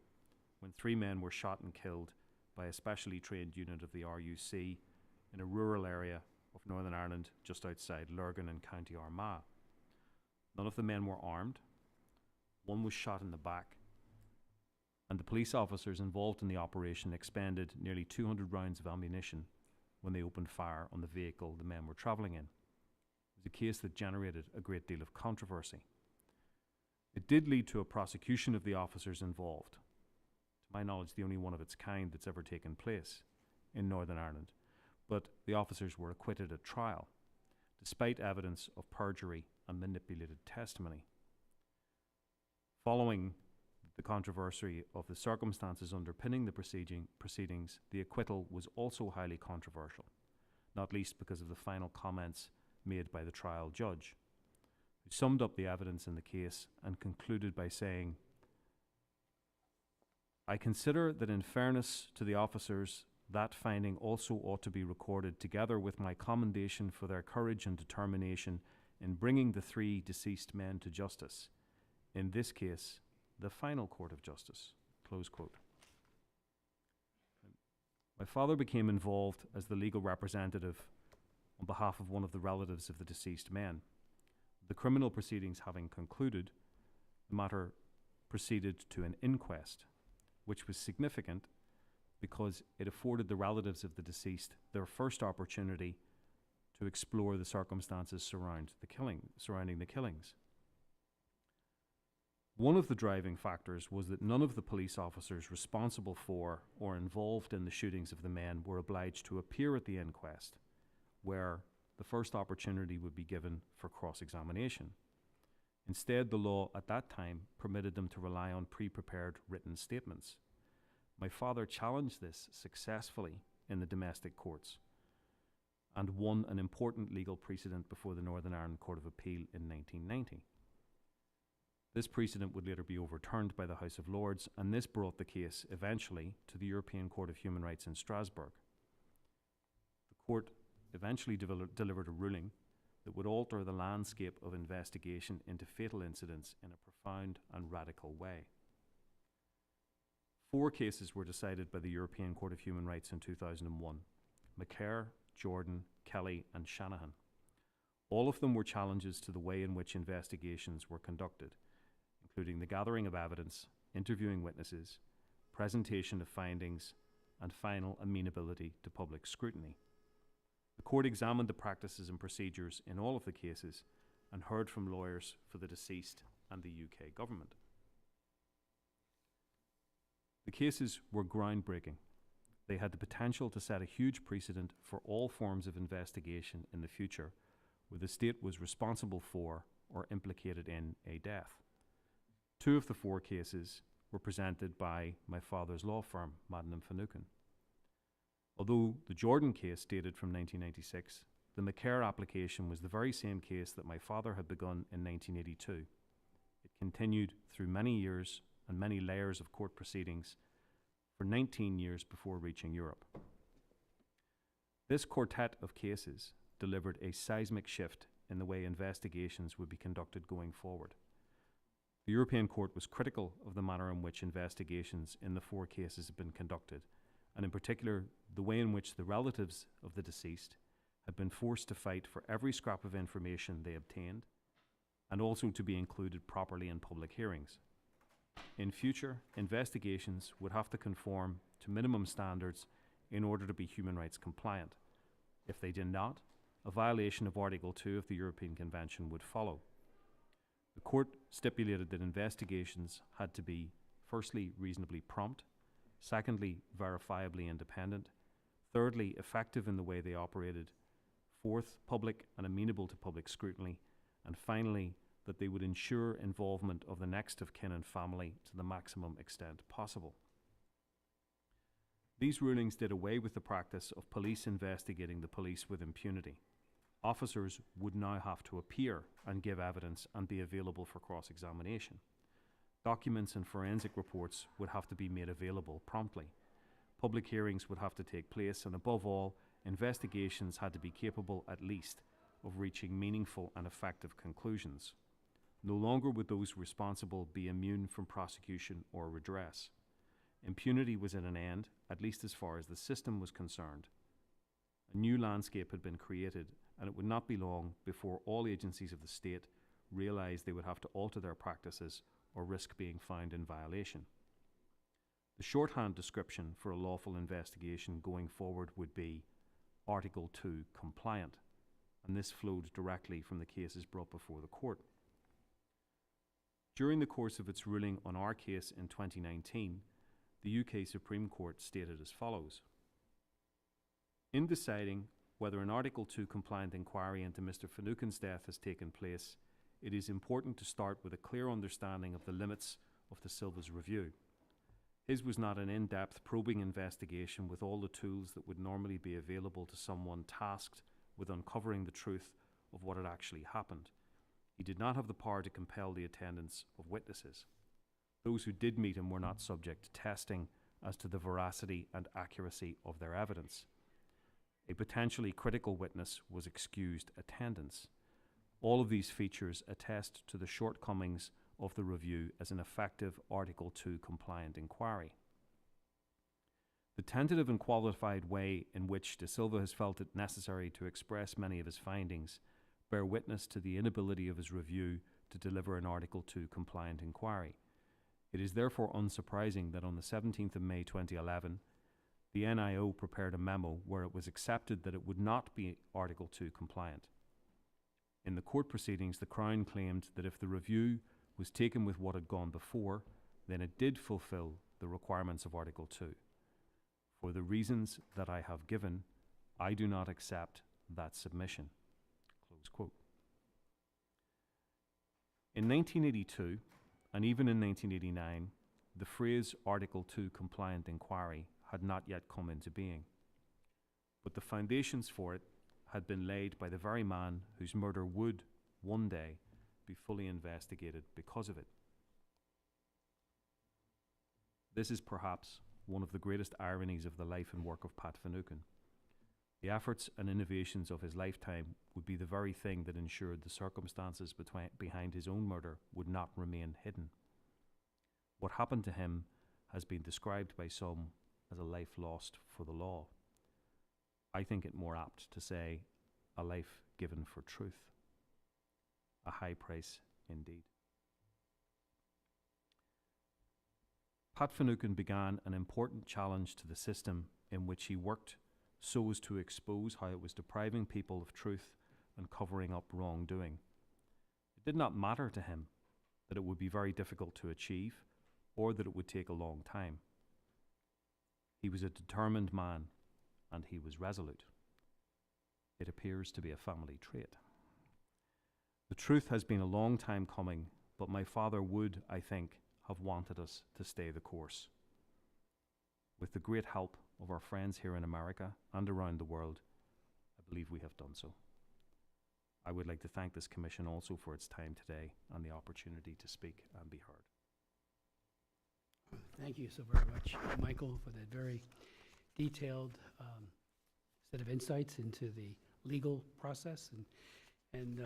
when 3 men were shot and killed by a specially trained unit of the RUC in a rural area of Northern Ireland just outside Lurgan in County Armagh. None of the men were armed. One was shot in the back, and the police officers involved in the operation expended nearly 200 rounds of ammunition when they opened fire on the vehicle the men were travelling in. It was a case that generated a great deal of controversy. It did lead to a prosecution of the officers involved, to my knowledge the only one of its kind that's ever taken place in Northern Ireland, but the officers were acquitted at trial, despite evidence of perjury and manipulated testimony. Following the controversy of the circumstances underpinning the proceedings, the acquittal was also highly controversial, not least because of the final comments made by the trial judge, who summed up the evidence in the case and concluded by saying, "I consider that in fairness to the officers, that finding also ought to be recorded together with my commendation for their courage and determination in bringing the 3 deceased men to justice, in this case, the final court of justice." Close quote. My father became involved as the legal representative on behalf of one of the relatives of the deceased men. The criminal proceedings having concluded, the matter proceeded to an inquest, which was significant because it afforded the relatives of the deceased their first opportunity to explore the circumstances surrounding the killings. One of the driving factors was that none of the police officers responsible for or involved in the shootings of the men were obliged to appear at the inquest, where the first opportunity would be given for cross-examination. Instead, the law at that time permitted them to rely on pre-prepared written statements. My father challenged this successfully in the domestic courts and won an important legal precedent before the Northern Ireland Court of Appeal in 1990. This precedent would later be overturned by the House of Lords, and this brought the case eventually to the European Court of Human Rights in Strasbourg. The court eventually delivered a ruling that would alter the landscape of investigation into fatal incidents in a profound and radical way. 4 cases were decided by the European Court of Human Rights in 2001: McCare, Jordan, Kelly and Shanahan. All of them were challenges to the way in which investigations were conducted, including the gathering of evidence, interviewing witnesses, presentation of findings, and final amenability to public scrutiny. The court examined the practices and procedures in all of the cases and heard from lawyers for the deceased and the UK government. The cases were groundbreaking. They had the potential to set a huge precedent for all forms of investigation in the future where the state was responsible for or implicated in a death. 2 of the 4 cases were presented by my father's law firm, Madden & Finucane. Although the Jordan case dated from 1996, the McCare application was the very same case that my father had begun in 1982. It continued through many years and many layers of court proceedings for 19 years before reaching Europe. This quartet of cases delivered a seismic shift in the way investigations would be conducted going forward. The European Court was critical of the manner in which investigations in the 4 cases had been conducted, and in particular, the way in which the relatives of the deceased had been forced to fight for every scrap of information they obtained, and also to be included properly in public hearings. In future, investigations would have to conform to minimum standards in order to be human rights compliant. If they did not, a violation of Article 2 of the European Convention would follow. The court stipulated that investigations had to be, firstly, reasonably prompt, secondly, verifiably independent, thirdly, effective in the way they operated, fourth, public and amenable to public scrutiny, and finally, that they would ensure involvement of the next of kin and family to the maximum extent possible. These rulings did away with the practice of police investigating the police with impunity. Officers would now have to appear and give evidence and be available for cross-examination. Documents and forensic reports would have to be made available promptly. Public hearings would have to take place, and above all, investigations had to be capable at least of reaching meaningful and effective conclusions. No longer would those responsible be immune from prosecution or redress. Impunity was at an end, at least as far as the system was concerned. A new landscape had been created, and it would not be long before all agencies of the state realised they would have to alter their practices or risk being found in violation. The shorthand description for a lawful investigation going forward would be Article 2 compliant, and this flowed directly from the cases brought before the court. During the course of its ruling on our case in 2019, the UK Supreme Court stated as follows: in deciding whether an Article 2 compliant inquiry into Mr. Finucane's death has taken place, it is important to start with a clear understanding of the limits of the Silva's review. His was not an in-depth probing investigation with all the tools that would normally be available to someone tasked with uncovering the truth of what had actually happened. He did not have the power to compel the attendance of witnesses. Those who did meet him were not subject to testing as to the veracity and accuracy of their evidence. A potentially critical witness was excused attendance. All of these features attest to the shortcomings of the review as an effective Article 2 compliant inquiry. The tentative and qualified way in which De Silva has felt it necessary to express many of his findings bear witness to the inability of his review to deliver an Article 2 compliant inquiry. It is therefore unsurprising that on the 17th of May 2011, the NIO prepared a memo where it was accepted that it would not be Article 2 compliant. In the court proceedings, the Crown claimed that if the review was taken with what had gone before, then it did fulfil the requirements of Article 2. For the reasons that I have given, I do not accept that submission. Close quote. In 1982, and even in 1989, the phrase Article 2 compliant inquiry had not yet come into being. But the foundations for it had been laid by the very man whose murder would, one day, be fully investigated because of it. This is perhaps one of the greatest ironies of the life and work of Pat Finucane. The efforts and innovations of his lifetime would be the very thing that ensured the circumstances behind his own murder would not remain hidden. What happened to him has been described by some as a life lost for the law. I think it more apt to say a life given for truth. a high price indeed. Pat Finucane began an important challenge to the system in which he worked so as to expose how it was depriving people of truth and covering up wrongdoing. It did not matter to him that it would be very difficult to achieve or that it would take a long time. He was a determined man and he was resolute. It appears to be a family trait. The truth has been a long time coming, but my father would, I think, have wanted us to stay the course. With the great help of our friends here in America and around the world, I believe we have done so. I would like to thank this commission also for its time today and the opportunity to speak and be heard. Thank you so very much, Michael, for that very detailed set of insights into the legal process, and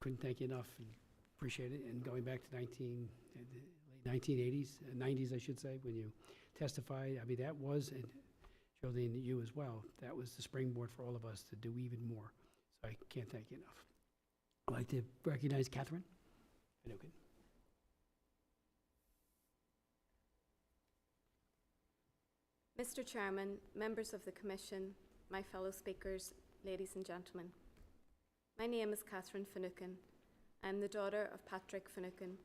couldn't thank you enough, and appreciate it. And going back to late 1980s, 90s, I should say, when you testified, I mean, that was, and Geraldine, you as well, that was the springboard for all of us to do even more. So I can't thank you enough. I'd like to recognize Katherine Finucane. Mr. Chairman, members of the Commission, my fellow speakers, ladies and gentlemen. My name is Katherine Finucane. I am the daughter of Patrick Finucane,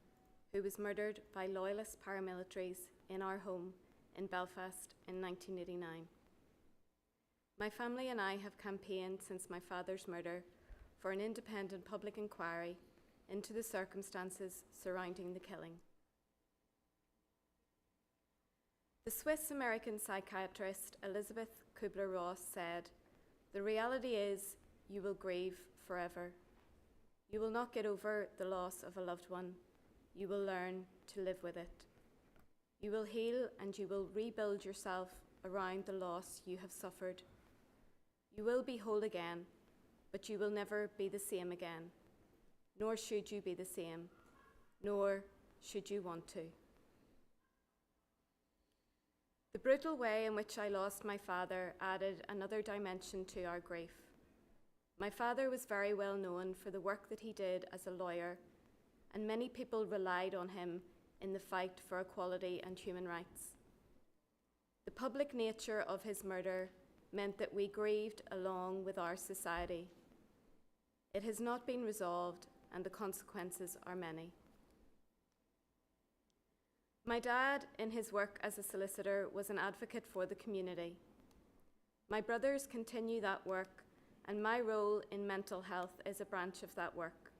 who was murdered by Loyalist paramilitaries in our home in Belfast in 1989. My family and I have campaigned since my father's murder for an independent public inquiry into the circumstances surrounding the killing. The Swiss-American psychiatrist Elizabeth Kubler-Ross said, "The reality is you will grieve forever. You will not get over the loss of a loved one. You will learn to live with it. You will heal and you will rebuild yourself around the loss you have suffered. You will be whole again, but you will never be the same again. Nor should you be the same, nor should you want to." The brutal way in which I lost my father added another dimension to our grief. My father was very well known for the work that he did as a lawyer, and many people relied on him in the fight for equality and human rights. The public nature of his murder meant that we grieved along with our society. It has not been resolved, and the consequences are many. My dad, in his work as a solicitor, was an advocate for the community. My brothers continue that work, and my role in mental health is a branch of that work.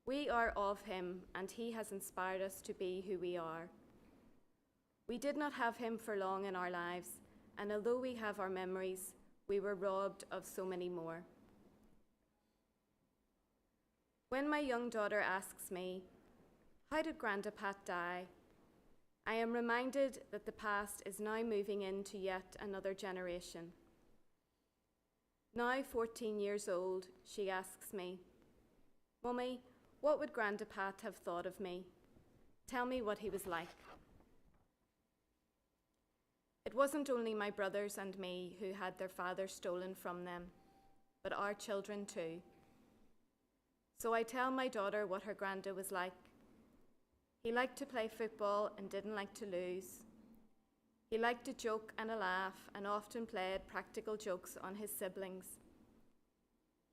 We are of him, and he has inspired us to be who we are. We did not have him for long in our lives, and although we have our memories, we were robbed of so many more. When my young daughter asks me, "How did Granda Pat die?" I am reminded that the past is now moving into yet another generation. Now 14 years old, she asks me, "Mummy, what would Granda Pat have thought of me? Tell me what he was like." It wasn't only my brothers and me who had their father stolen from them, but our children too. So I tell my daughter what her Granda was like. He liked to play football and didn't like to lose. He liked a joke and a laugh and often played practical jokes on his siblings.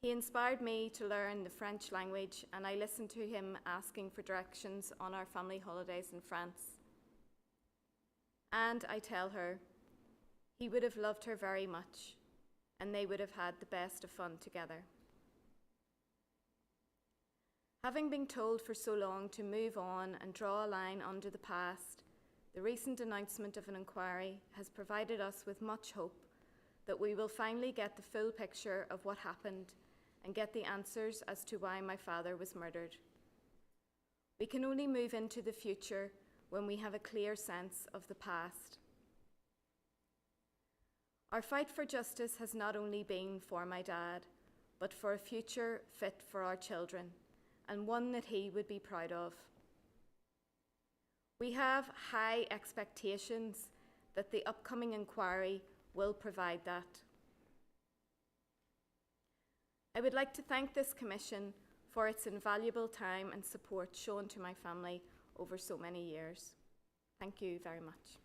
He inspired me to learn the French language, and I listened to him asking for directions on our family holidays in France. And I tell her, he would have loved her very much, and they would have had the best of fun together. Having been told for so long to move on and draw a line under the past, the recent announcement of an inquiry has provided us with much hope that we will finally get the full picture of what happened and get the answers as to why my father was murdered. We can only move into the future when we have a clear sense of the past. Our fight for justice has not only been for my dad, but for a future fit for our children, and one that he would be proud of. We have high expectations that the upcoming inquiry will provide that. I would like to thank this Commission for its invaluable time and support shown to my family over so many years. Thank you very much.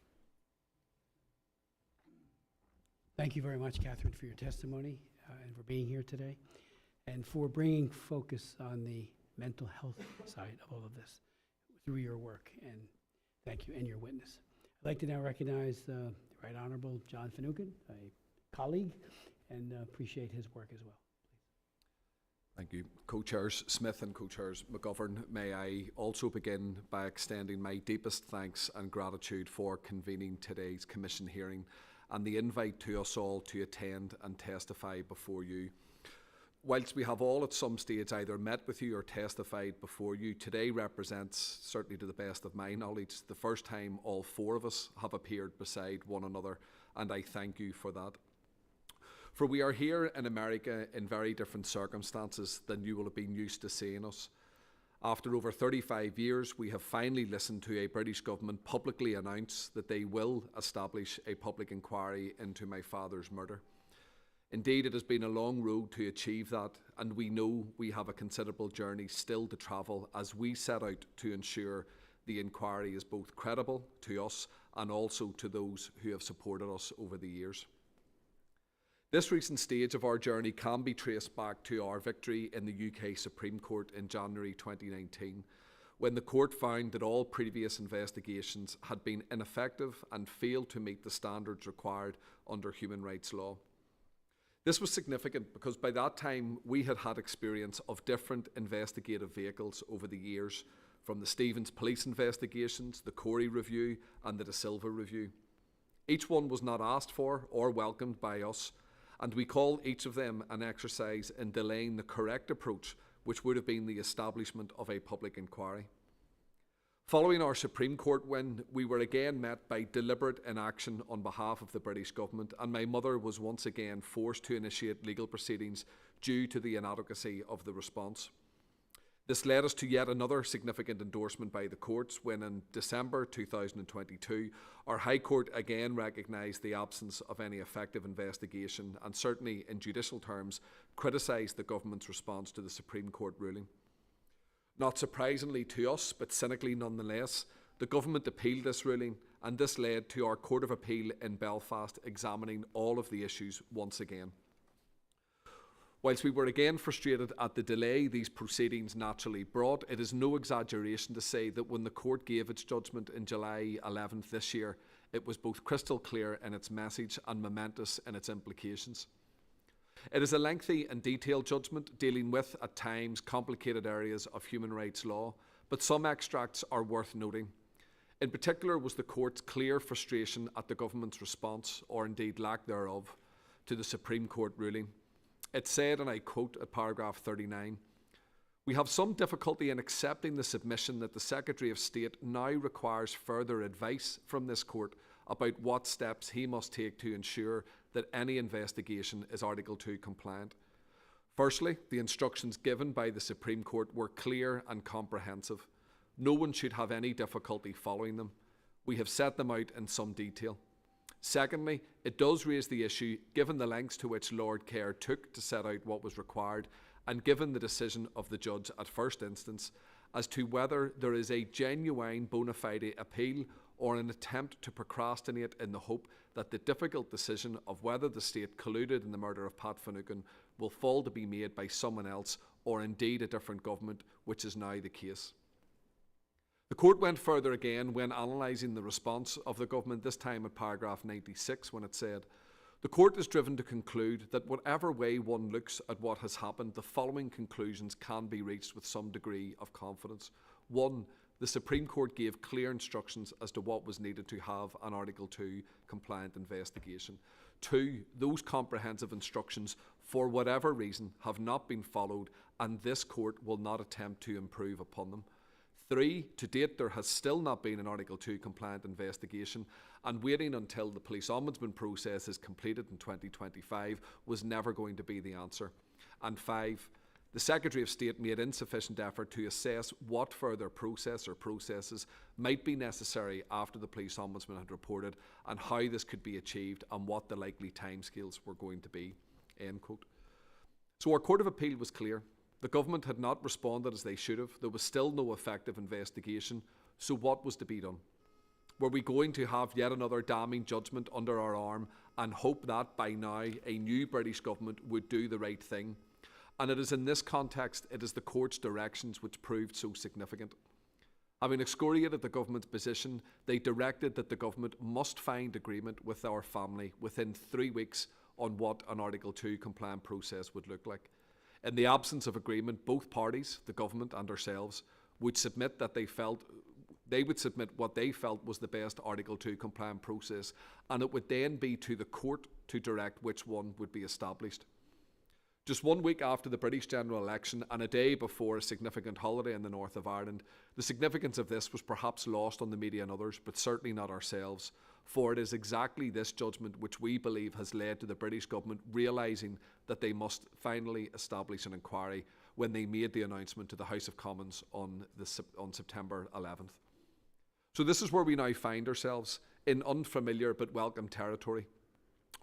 Thank you very much, Catherine, for your testimony and for being here today, and for bringing focus on the mental health side of all of this through your work. And thank you, and your witness. I'd like to now recognize the Right Honorable John Finucane, a colleague, and appreciate his work as well. Thank you. Co-Chairs Smith and Co-Chairs McGovern, may I also begin by extending my deepest thanks and gratitude for convening today's Commission hearing and the invite to us all to attend and testify before you. Whilst we have all at some stage either met with you or testified before you, today represents, certainly to the best of my knowledge, the first time all four of us have appeared beside one another, and I thank you for that. For we are here in America in very different circumstances than you will have been used to seeing us. After over 35 years, we have finally listened to a British government publicly announce that they will establish a public inquiry into my father's murder. Indeed, it has been a long road to achieve that, and we know we have a considerable journey still to travel as we set out to ensure the inquiry is both credible to us and also to those who have supported us over the years. This recent stage of our journey can be traced back to our victory in the UK Supreme Court in January 2019, when the court found that all previous investigations had been ineffective and failed to meet the standards required under human rights law. This was significant because by that time we had had experience of different investigative vehicles over the years, from the Stevens police investigations, the Corey review and the De Silva review. Each one was not asked for or welcomed by us, and we call each of them an exercise in delaying the correct approach, which would have been the establishment of a public inquiry. Following our Supreme Court win, we were again met by deliberate inaction on behalf of the British government, and my mother was once again forced to initiate legal proceedings due to the inadequacy of the response. This led us to yet another significant endorsement by the courts when in December 2022, our High Court again recognised the absence of any effective investigation and certainly in judicial terms criticised the government's response to the Supreme Court ruling. Not surprisingly to us, but cynically nonetheless, the government appealed this ruling, and this led to our Court of Appeal in Belfast examining all of the issues once again. Whilst we were again frustrated at the delay these proceedings naturally brought, it is no exaggeration to say that when the court gave its judgment in July 11th this year, it was both crystal clear in its message and momentous in its implications. It is a lengthy and detailed judgment dealing with, at times, complicated areas of human rights law, but some extracts are worth noting. In particular was the court's clear frustration at the government's response, or indeed lack thereof, to the Supreme Court ruling. It said, and I quote at paragraph 39, "We have some difficulty in accepting the submission that the Secretary of State now requires further advice from this court about what steps he must take to ensure that any investigation is Article 2 compliant. Firstly, the instructions given by the Supreme Court were clear and comprehensive. No one should have any difficulty following them. We have set them out in some detail. Secondly, it does raise the issue, given the lengths to which Lord Kerr took to set out what was required, and given the decision of the judge at first instance, as to whether there is a genuine bona fide appeal or an attempt to procrastinate in the hope that the difficult decision of whether the state colluded in the murder of Pat Finucane will fall to be made by someone else or indeed a different government, which is now the case." The court went further again when analysing the response of the government, this time at paragraph 96, when it said, "The court is driven to conclude that whatever way one looks at what has happened, the following conclusions can be reached with some degree of confidence. 1. The Supreme Court gave clear instructions as to what was needed to have an Article 2 compliant investigation. 2. Those comprehensive instructions, for whatever reason, have not been followed, and this court will not attempt to improve upon them. 3. To date, there has still not been an Article 2 compliant investigation, and waiting until the police ombudsman process is completed in 2025 was never going to be the answer. And 5. The Secretary of State made insufficient effort to assess what further process or processes might be necessary after the police ombudsman had reported, and how this could be achieved and what the likely timescales were going to be." End quote. So our Court of Appeal was clear. The government had not responded as they should have. There was still no effective investigation. So what was to be done? Were we going to have yet another damning judgment under our arm and hope that by now a new British government would do the right thing? And it is in this context, it is the court's directions which proved so significant. Having excoriated the government's position, they directed that the government must find agreement with our family within 3 weeks on what an Article 2 compliant process would look like. In the absence of agreement, both parties, the government and ourselves, would submit that they would submit what they felt was the best Article 2 compliant process, and it would then be to the court to direct which one would be established. Just 1 week after the British general election and a day before a significant holiday in the north of Ireland, the significance of this was perhaps lost on the media and others, but certainly not ourselves, for it is exactly this judgment which we believe has led to the British government realising that they must finally establish an inquiry when they made the announcement to the House of Commons on September 11th. So this is where we now find ourselves, in unfamiliar but welcome territory.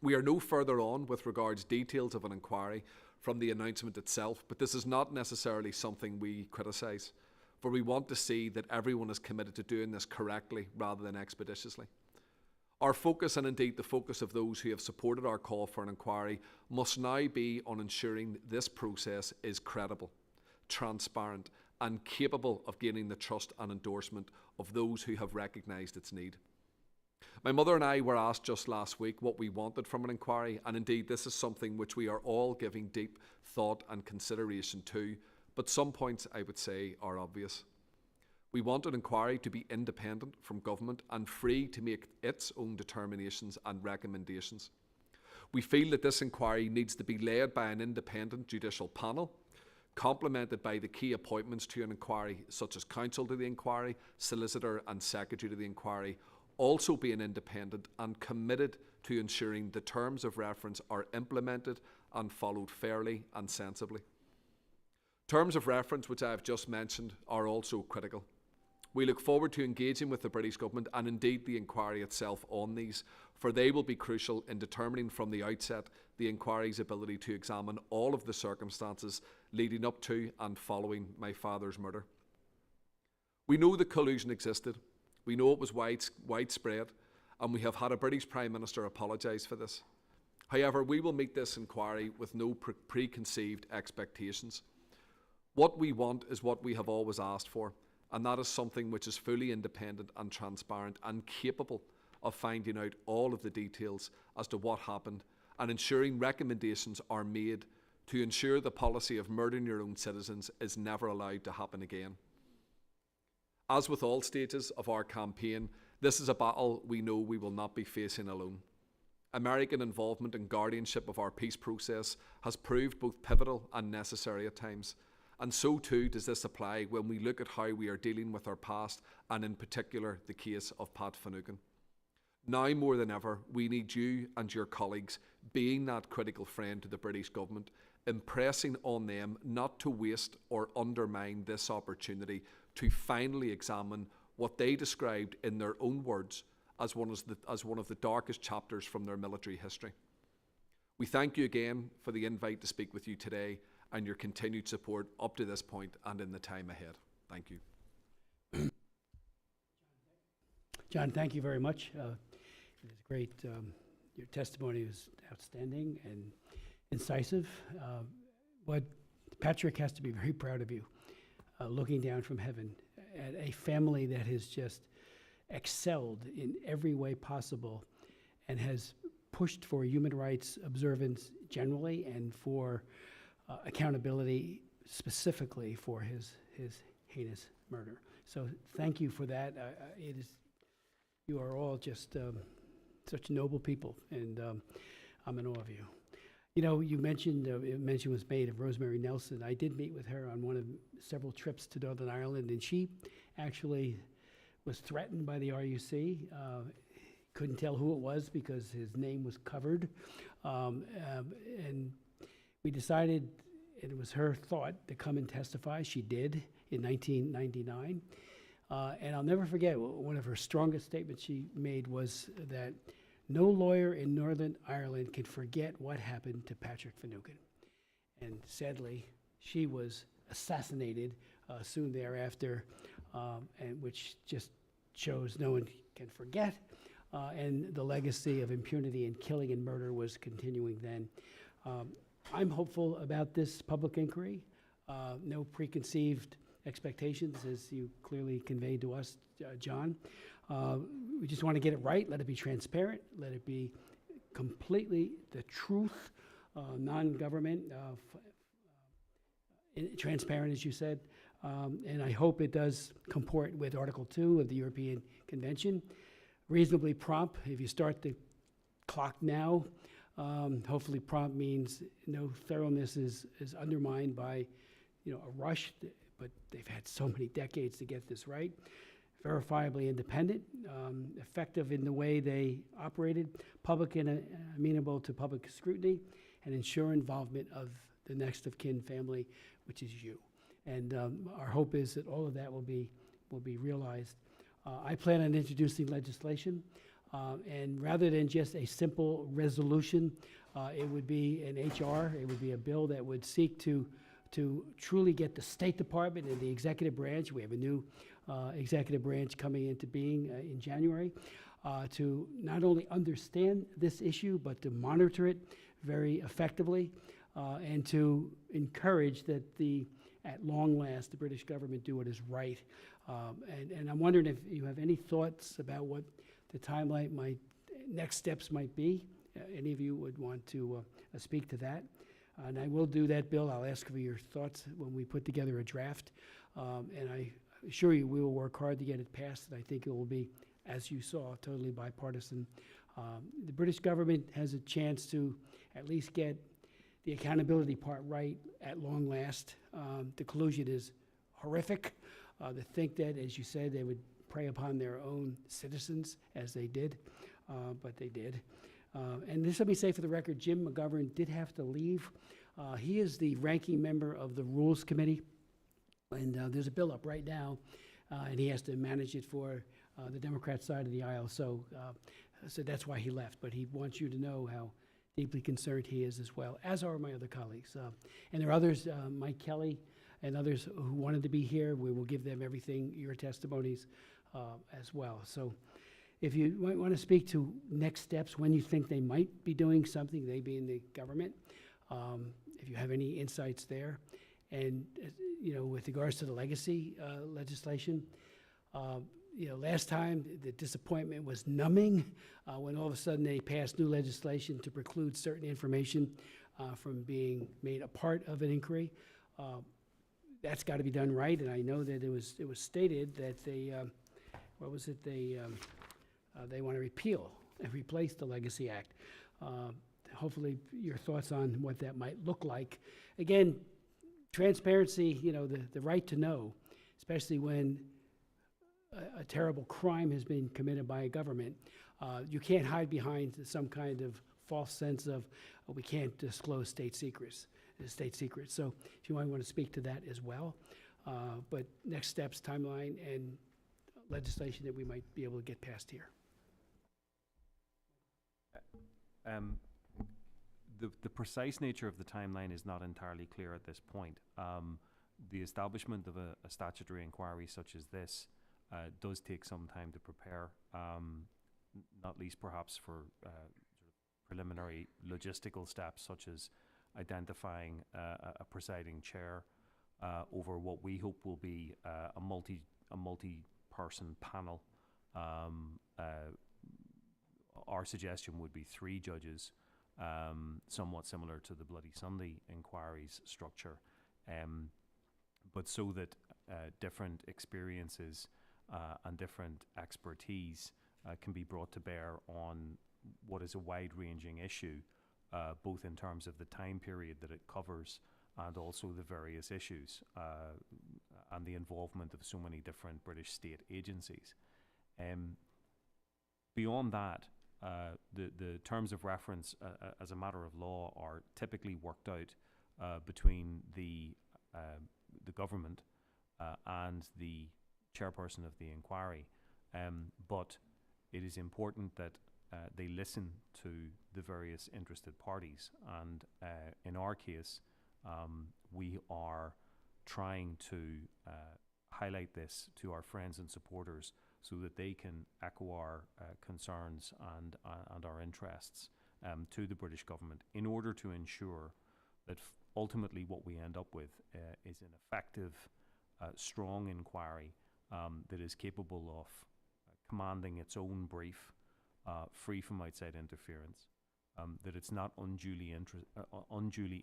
We are no further on with regards details of an inquiry from the announcement itself, but this is not necessarily something we criticise, for we want to see that everyone is committed to doing this correctly rather than expeditiously. Our focus, and indeed the focus of those who have supported our call for an inquiry, must now be on ensuring this process is credible, transparent, and capable of gaining the trust and endorsement of those who have recognised its need. My mother and I were asked just last week what we wanted from an inquiry, and indeed this is something which we are all giving deep thought and consideration to, but some points I would say are obvious. We want an inquiry to be independent from government and free to make its own determinations and recommendations. We feel that this inquiry needs to be led by an independent judicial panel, complemented by the key appointments to an inquiry, such as counsel to the inquiry, solicitor and secretary to the inquiry, also being independent and committed to ensuring the terms of reference are implemented and followed fairly and sensibly. Terms of reference, which I have just mentioned, are also critical. We look forward to engaging with the British government and indeed the inquiry itself on these, for they will be crucial in determining from the outset the inquiry's ability to examine all of the circumstances leading up to and following my father's murder. We know that collusion existed. We know it was widespread, and we have had a British Prime Minister apologise for this. However, we will meet this inquiry with no preconceived expectations. What we want is what we have always asked for, and that is something which is fully independent and transparent and capable of finding out all of the details as to what happened and ensuring recommendations are made to ensure the policy of murdering your own citizens is never allowed to happen again. As with all stages of our campaign, this is a battle we know we will not be facing alone. American involvement and guardianship of our peace process has proved both pivotal and necessary at times, and so too does this apply when we look at how we are dealing with our past, and in particular the case of Pat Finucane. Now more than ever, we need you and your colleagues being that critical friend to the British government, impressing on them not to waste or undermine this opportunity to finally examine what they described in their own words as one of the darkest chapters from their military history. We thank you again for the invite to speak with you today and your continued support up to this point and in the time ahead. Thank you. John, thank you very much. It was great. Your testimony was outstanding and incisive. But Patrick has to be very proud of you, looking down from heaven at a family that has just excelled in every way possible and has pushed for human rights observance generally and for accountability specifically for his heinous murder. So thank you for that. You are all just such noble people, and I'm in awe of you. You know, you mentioned, mention was made of Rosemary Nelson. I did meet with her on one of several trips to Northern Ireland, and she actually was threatened by the RUC. Couldn't tell who it was because his name was covered. And we decided, and it was her thought, to come and testify. She did in 1999. And I'll never forget, one of her strongest statements she made was that no lawyer in Northern Ireland can forget what happened to Patrick Finucane. and sadly, she was assassinated soon thereafter, and which just shows no one can forget, and the legacy of impunity and killing and murder was continuing then. I'm hopeful about this public inquiry. No preconceived expectations, as you clearly conveyed to us, John. We just want to get it right, let it be transparent, let it be completely the truth, non-government, transparent, as you said. And I hope it does comport with Article 2 of the European Convention. Reasonably prompt, if you start the clock now, hopefully prompt means no thoroughness is undermined by, a rush, but they've had so many decades to get this right. Verifiably independent, effective in the way they operated, public and amenable to public scrutiny, and ensure involvement of the next of kin family, which is you. And our hope is that all of that will be realized. I plan on introducing legislation, and rather than just a simple resolution, it would be an HR, it would be a bill that would seek to truly get the State Department and the executive branch, we have a new executive branch coming into being in January, to not only understand this issue, but to monitor it very effectively, and to encourage that at long last, the British government do what is right. And I'm wondering if you have any thoughts about what the timeline next steps might be. Any of you would want to speak to that? And I will do that, Bill. I'll ask for your thoughts when we put together a draft. And I assure you, we will work hard to get it passed. And I think it will be, as you saw, totally bipartisan. The British government has a chance to at least get the accountability part right at long last. The collusion is horrific. To think that, as you said, they would prey upon their own citizens, as they did, but they did. And this, let me say for the record, Jim McGovern did have to leave. He is the ranking member of the Rules Committee, and there's a bill up right now, and he has to manage it for the Democrat side of the aisle. So that's why he left. But he wants you to know how deeply concerned he is as well, as are my other colleagues. And there are others, Mike Kelly and others who wanted to be here. We will give them everything, your testimonies as well. So if you might want to speak to next steps, when you think they might be doing something, they being the government, if you have any insights there. And, with regards to the legacy legislation, last time the disappointment was numbing when all of a sudden they passed new legislation to preclude certain information from being made a part of an inquiry. That's got to be done right, and I know that it was stated that they, they want to repeal and replace the Legacy Act. Hopefully your thoughts on what that might look like. Again, transparency, the right to know, especially when a terrible crime has been committed by a government. You can't hide behind some kind of false sense of, we can't disclose state secrets. So if you might want to speak to that as well. But next steps, timeline, and legislation that we might be able to get passed here. The precise nature of the timeline is not entirely clear at this point. The establishment of a statutory inquiry such as this does take some time to prepare, not least perhaps for sort of preliminary logistical steps such as identifying a presiding chair over what we hope will be a multi-person panel. Our suggestion would be 3 judges, somewhat similar to the Bloody Sunday inquiry's structure, but so that different experiences and different expertise can be brought to bear on what is a wide-ranging issue, both in terms of the time period that it covers and also the various issues and the involvement of so many different British state agencies. Beyond that, the terms of reference as a matter of law are typically worked out between the government and the chairperson of the inquiry, but it is important that they listen to the various interested parties, and in our case, We are trying to highlight this to our friends and supporters so that they can echo our concerns and our interests to the British government in order to ensure that ultimately what we end up with is an effective, strong inquiry that is capable of commanding its own brief, free from outside interference, that it's not unduly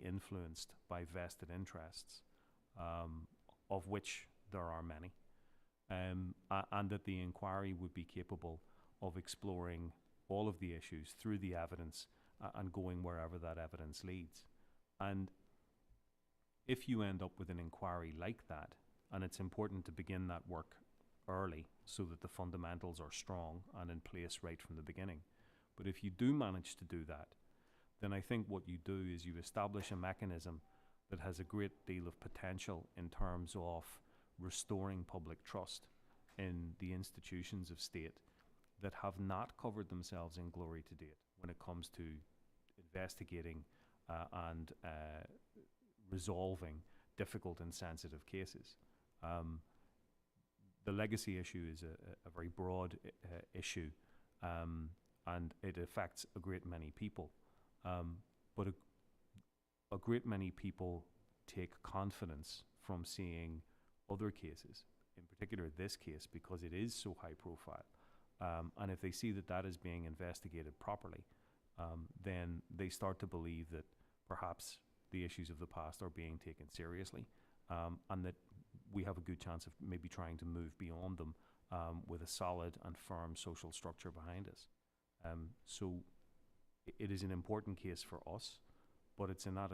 influenced by vested interests, of which there are many, and that the inquiry would be capable of exploring all of the issues through the evidence and going wherever that evidence leads. And if you end up with an inquiry like that, and it's important to begin that work early so that the fundamentals are strong and in place right from the beginning. But if you do manage to do that, then I think what you do is you establish a mechanism that has a great deal of potential in terms of restoring public trust in the institutions of state that have not covered themselves in glory to date when it comes to investigating and resolving difficult and sensitive cases. The legacy issue is a very broad issue, and it affects a great many people. But a great many people take confidence from seeing other cases, in particular this case, because it is so high profile. And if they see that that is being investigated properly, then they start to believe that perhaps the issues of the past are being taken seriously, and that we have a good chance of maybe trying to move beyond them with a solid and firm social structure behind us. So it is an important case for us, but it's not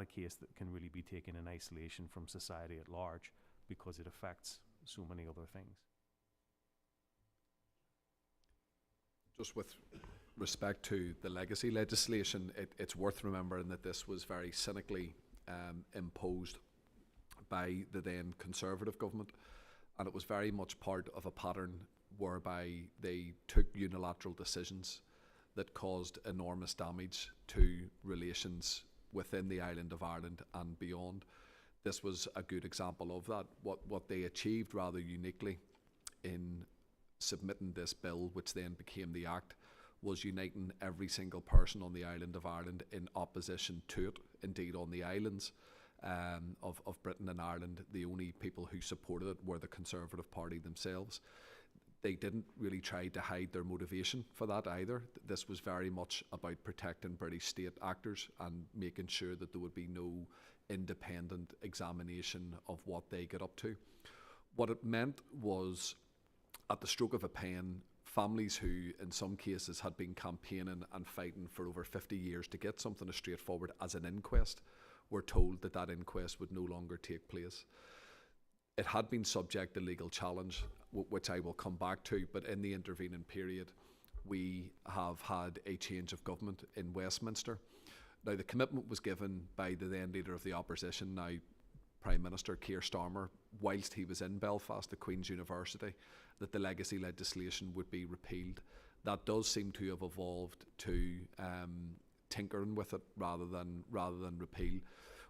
a case that can really be taken in isolation from society at large, because it affects so many other things. Just with respect to the legacy legislation, it's worth remembering that this was very cynically imposed by the then Conservative government, and it was very much part of a pattern whereby they took unilateral decisions that caused enormous damage to relations within the island of Ireland and beyond. This was a good example of that. What they achieved rather uniquely in submitting this bill, which then became the Act, was uniting every single person on the island of Ireland in opposition to it. Indeed, on the islands of Britain and Ireland, the only people who supported it were the Conservative Party themselves. They didn't really try to hide their motivation for that either. This was very much about protecting British state actors and making sure that there would be no independent examination of what they get up to. What it meant was, at the stroke of a pen, families who in some cases had been campaigning and fighting for over 50 years to get something as straightforward as an inquest were told that that inquest would no longer take place. It had been subject to legal challenge, which I will come back to, but in the intervening period we have had a change of government in Westminster. Now, the commitment was given by the then Leader of the Opposition, now Prime Minister Keir Starmer, whilst he was in Belfast at Queen's University, that the legacy legislation would be repealed. That does seem to have evolved to tinkering with it rather than repeal.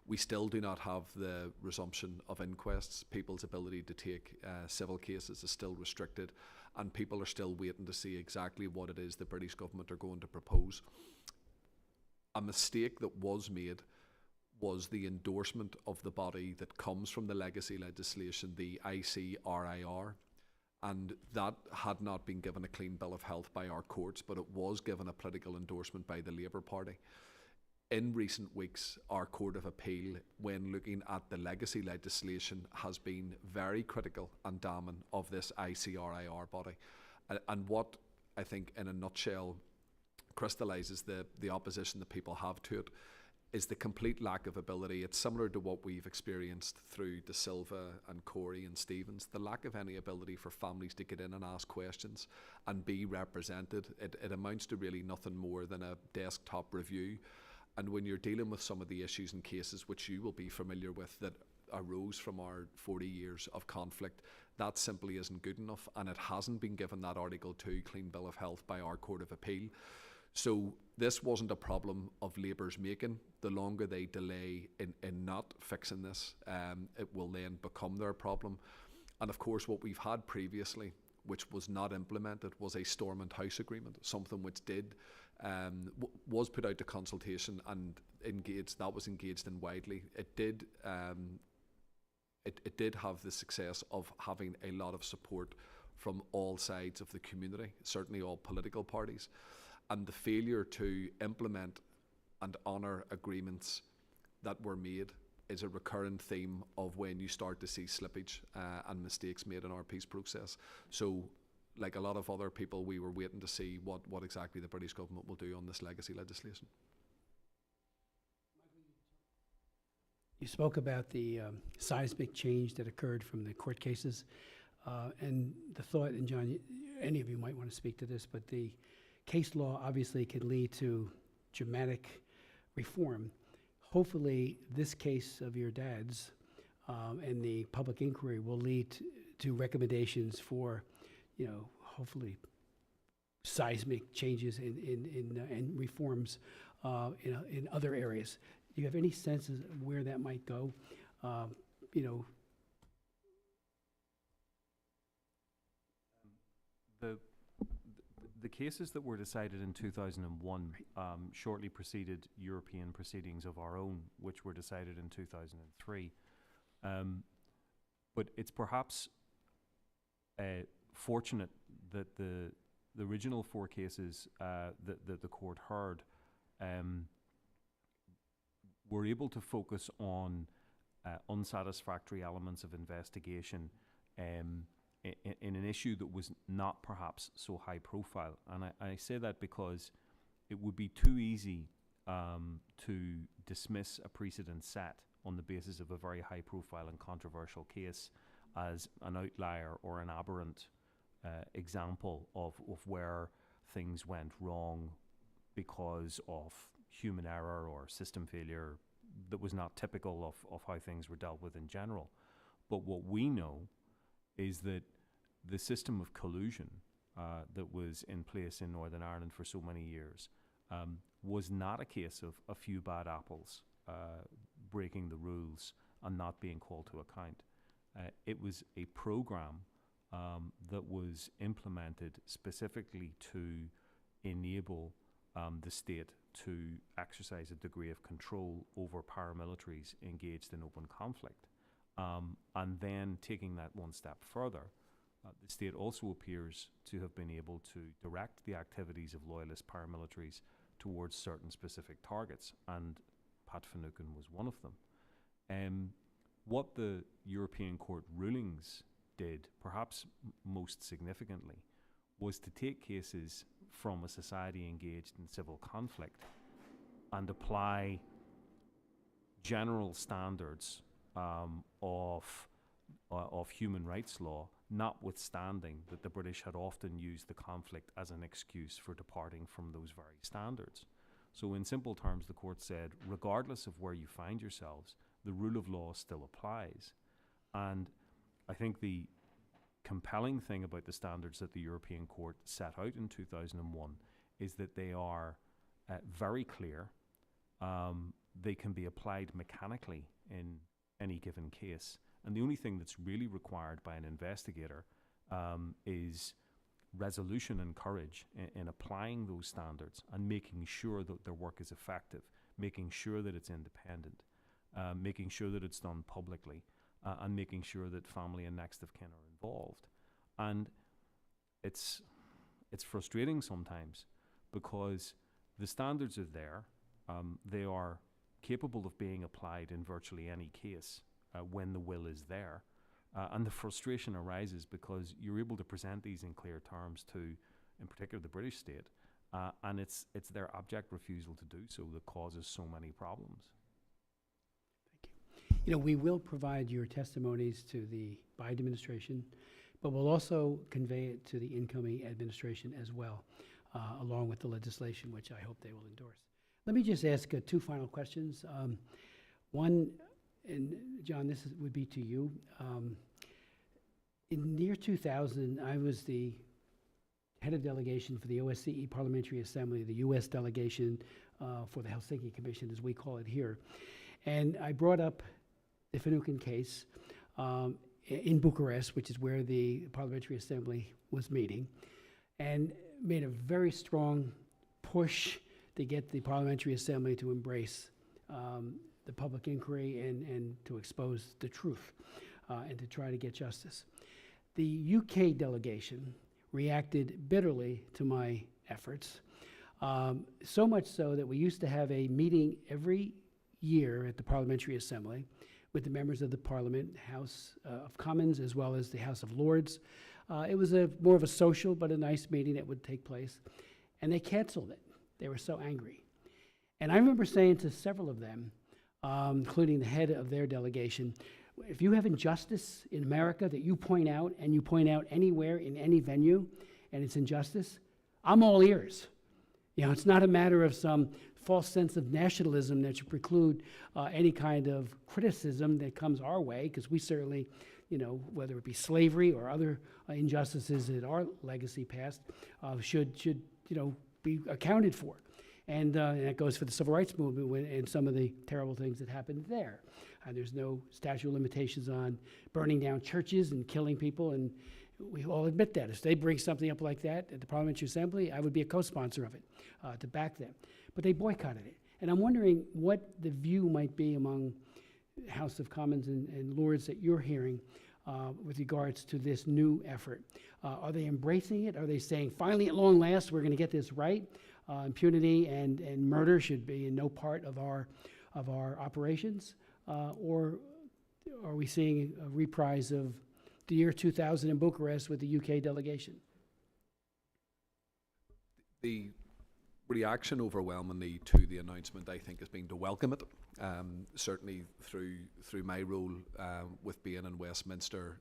We still do not have the resumption of inquests. People's ability to take civil cases is still restricted, and people are still waiting to see exactly what it is the British government are going to propose. A mistake that was made was the endorsement of the body that comes from the legacy legislation, the ICRIR, and that had not been given a clean bill of health by our courts, but it was given a political endorsement by the Labour Party. In recent weeks, our Court of Appeal, when looking at the legacy legislation, has been very critical and damning of this ICRIR body. And what I think, in a nutshell, crystallises the opposition that people have to it is the complete lack of ability. It's similar to what we've experienced through De Silva and Corey and Stevens, the lack of any ability for families to get in and ask questions and be represented. It amounts to really nothing more than a desktop review. And when you're dealing with some of the issues and cases which you will be familiar with that arose from our 40 years of conflict, that simply isn't good enough, and it hasn't been given that Article 2 clean bill of health by our Court of Appeal. So This wasn't a problem of Labour's making. The longer they delay in not fixing this, it will then become their problem. And of course, what we've had previously, which was not implemented, was a Stormont House Agreement, something which did was put out to consultation and was engaged in widely. It did have the success of having a lot of support from all sides of the community, certainly all political parties. And the failure to implement and honour agreements that were made is a recurrent theme of when you start to see slippage and mistakes made in our peace process. So, like a lot of other people, we were waiting to see what exactly the British government will do on this legacy legislation. You spoke about the seismic change that occurred from the court cases, and the thought, and John, any of you might want to speak to this, but the case law obviously can lead to dramatic reform. Hopefully, this case of your dad's and the public inquiry will lead to recommendations for, hopefully, seismic changes and reforms in other areas. Do you have any sense of where that might go? The cases that were decided in 2001 shortly preceded European proceedings of our own, which were decided in 2003. But it's perhaps fortunate that the original 4 cases that the court heard were able to focus on unsatisfactory elements of investigation in an issue that was not perhaps so high profile. And I say that because it would be too easy to dismiss a precedent set on the basis of a very high profile and controversial case as an outlier or an aberrant example of where things went wrong because of human error or system failure that was not typical of how things were dealt with in general. But what we know is that the system of collusion that was in place in Northern Ireland for so many years was not a case of a few bad apples breaking the rules and not being called to account. It was a program that was implemented specifically to enable the state to exercise a degree of control over paramilitaries engaged in open conflict. And then taking that one step further, the state also appears to have been able to direct the activities of Loyalist paramilitaries towards certain specific targets, and Pat Finucane was one of them. What the European Court rulings did, perhaps most significantly, was to take cases from a society engaged in civil conflict and apply general standards of human rights law, notwithstanding that the British had often used the conflict as an excuse for departing from those very standards. So in simple terms, the court said, regardless of where you find yourselves, the rule of law still applies. And I think the compelling thing about the standards that the European Court set out in 2001 is that they are very clear. They can be applied mechanically in any given case. And the only thing that's really required by an investigator is resolution and courage in applying those standards and making sure that their work is effective, making sure that it's independent, making sure that it's done publicly, and making sure that family and next of kin are involved. And it's frustrating sometimes because the standards are there. They are capable of being applied in virtually any case when the will is there. And the frustration arises because you're able to present these in clear terms to, in particular, the British state, and it's their abject refusal to do so that causes so many problems. Thank you. We will provide your testimonies to the Biden administration, but we'll also convey it to the incoming administration as well, along with the legislation, which I hope they will endorse. Let me just ask 2 final questions. One, and John, this would be to you. In the year 2000, I was the head of delegation for the OSCE Parliamentary Assembly, the U.S. delegation for the Helsinki Commission, as we call it here. And I brought up the Finucane case in Bucharest, which is where the Parliamentary Assembly was meeting, and made a very strong push to get the Parliamentary Assembly to embrace the public inquiry and to expose the truth and to try to get justice. The UK delegation reacted bitterly to my efforts, so much so that we used to have a meeting every year at the Parliamentary Assembly with the members of the Parliament, House of Commons, as well as the House of Lords. It was more of a social but a nice meeting that would take place, and they canceled it. They were so angry. And I remember saying to several of them, including the head of their delegation, if you have injustice in America that you point out, and you point out anywhere in any venue, and it's injustice, I'm all ears. You know, it's not a matter of some false sense of nationalism that should preclude any kind of criticism that comes our way, because we certainly, you know, whether it be slavery or other injustices that our legacy past, should you know, be accounted for. And that goes for the civil rights movement and some of the terrible things that happened there. There's no statute of limitations on burning down churches and killing people, and we all admit that. If they bring something up like that at the Parliamentary Assembly, I would be a co-sponsor of it to back them. But they boycotted it. And I'm wondering what the view might be among House of Commons and Lords that you're hearing with regards to this new effort. Are they embracing it? Are they saying, finally, at long last, we're going to get this right? Impunity and murder should be in no part of our operations? Or are we seeing a reprise of the year 2000 in Bucharest with the UK delegation? The reaction overwhelmingly to the announcement, I think, has been to welcome it. Certainly through my role with being in Westminster,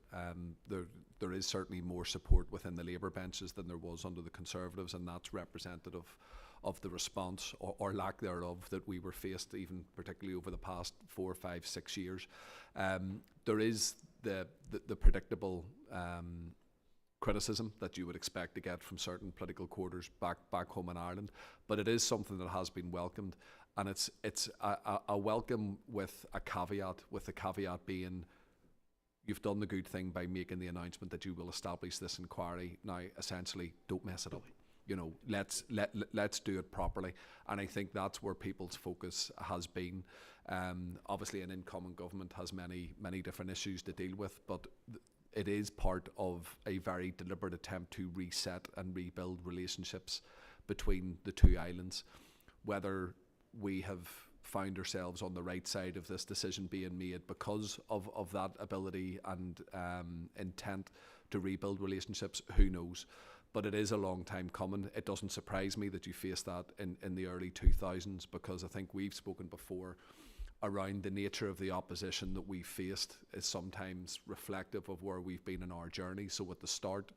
there is certainly more support within the Labour benches than there was under the Conservatives, and that's representative of the response or lack thereof that we were faced, even particularly over the past 4, 5, 6 years. There is the predictable criticism that you would expect to get from certain political quarters back home in Ireland, but it is something that has been welcomed, and it's a welcome with a caveat, with the caveat being you've done the good thing by making the announcement that you will establish this inquiry. Now, essentially, don't mess it up. You know, let's do it properly, and I think that's where people's focus has been. Obviously, an incoming government has many different issues to deal with, but it is part of a very deliberate attempt to reset and rebuild relationships between the two islands. Whether we have found ourselves on the right side of this decision being made because of that ability and intent to rebuild relationships, who knows? But it is a long time coming. It doesn't surprise me that you faced that in the early 2000s, because I think we've spoken before around the nature of the opposition that we faced is sometimes reflective of where we've been in our journey. So at the start,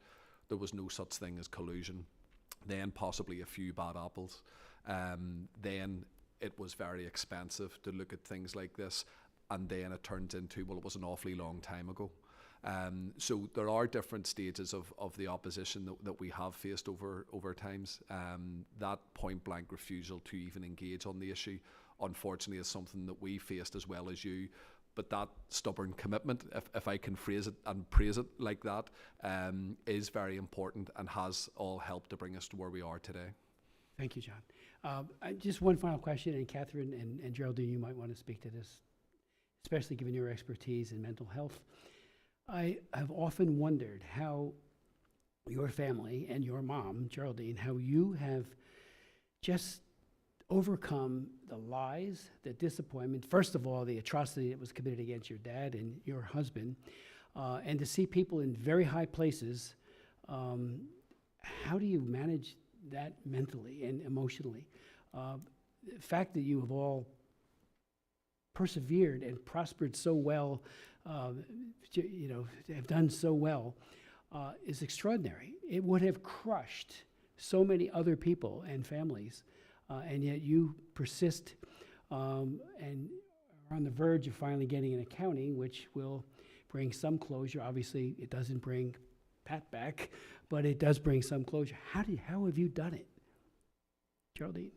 there was no such thing as collusion. Then possibly a few bad apples. Then it was very expensive to look at things like this. And then it turns into, well, it was an awfully long time ago. So there are different stages of the opposition that we have faced over times. That point blank refusal to even engage on the issue, unfortunately, is something that we faced as well as you. But that stubborn commitment, if I can phrase it and praise it like that, is very important and has all helped to bring us to where we are today. Thank you, John. Just one final question, and Catherine and Geraldine, you might want to speak to this, especially given your expertise in mental health. I have often wondered how your family and your mom, Geraldine, how you have just overcome the lies, the disappointment, first of all, the atrocity that was committed against your dad and your husband, and to see people in very high places. How do you manage that mentally and emotionally? The fact that you have all persevered and prospered so well, you know, have done so well, is extraordinary. It would have crushed so many other people and families, and yet you persist and are on the verge of finally getting an accounting, which will bring some closure. Obviously, it doesn't bring Pat back, but it does bring some closure. How have you done it, Geraldine?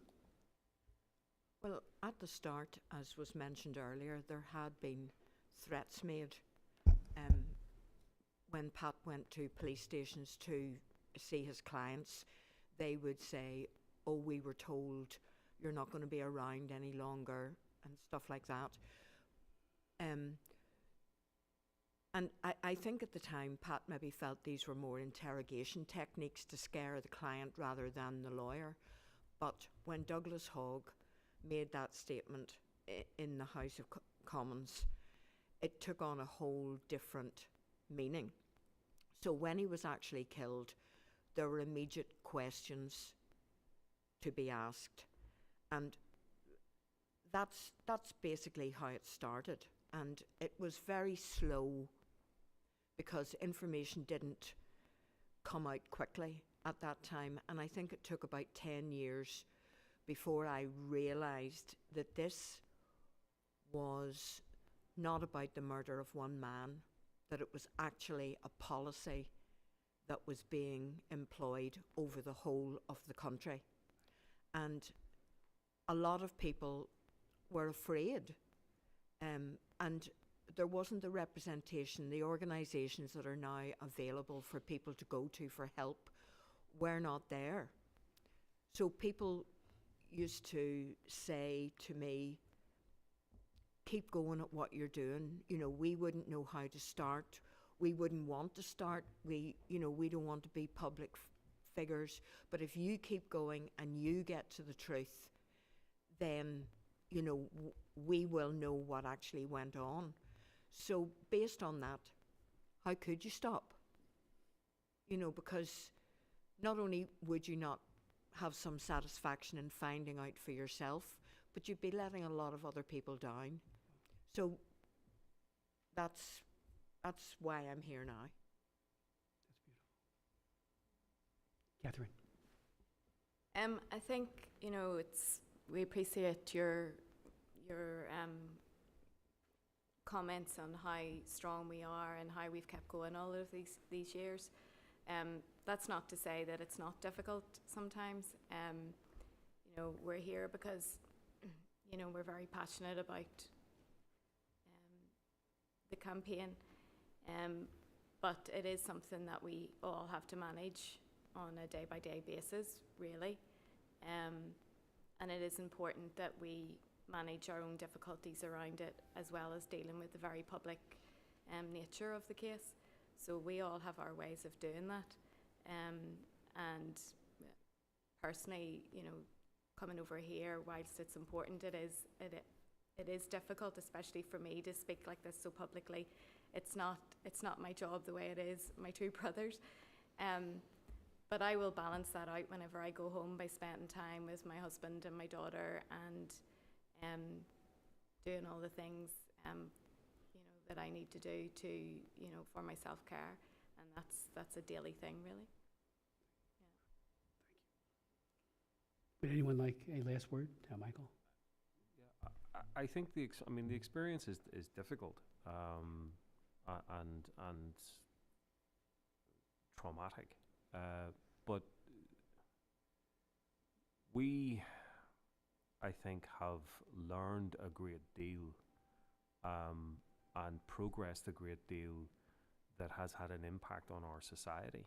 Well, at the start, as was mentioned earlier, there had been threats made. When Pat went to police stations to see his clients, they would say, oh, we were told you're not going to be around any longer, and stuff like that. And I think at the time, Pat maybe felt these were more interrogation techniques to scare the client rather than the lawyer. But when Douglas Hogg made that statement in the House of Commons, it took on a whole different meaning. So when he was actually killed, there were immediate questions to be asked. And that's basically how it started. And it was very slow because information didn't come out quickly at that time. And I think it took about 10 years before I realised that this was not about the murder of one man, that it was actually a policy that was being employed over the whole of the country. And a lot of people were afraid, and there wasn't the representation. The organisations that are now available for people to go to for help were not there. So people used to say to me, keep going at what you're doing. You know, we wouldn't know how to start. We wouldn't want to start. We don't want to be public figures. But if you keep going and you get to the truth, then, we will know what actually went on. So based on that, how could you stop? Because not only would you not have some satisfaction in finding out for yourself, but you'd be letting a lot of other people down. So that's why I'm here now. That's beautiful. Catherine? I think, we appreciate your comments on how strong we are and how we've kept going all of these years. That's not to say that it's not difficult sometimes. We're here because, we're very passionate about the campaign, but it is something that we all have to manage on a day-by-day basis, really. And it is important that we manage our own difficulties around it, as well as dealing with the very public nature of the case. So we all have our ways of doing that. And personally, coming over here, whilst it's important, it is difficult, especially for me, to speak like this so publicly. It's not my job the way it is my two brothers. But I will balance that out whenever I go home by spending time with my husband and my daughter and doing all the things that I need to do to for my self-care, and that's a daily thing, really. Would anyone like a last word, Michael? Yeah, I think the experience is difficult and traumatic, but we, I think, have learned a great deal and progressed a great deal that has had an impact on our society.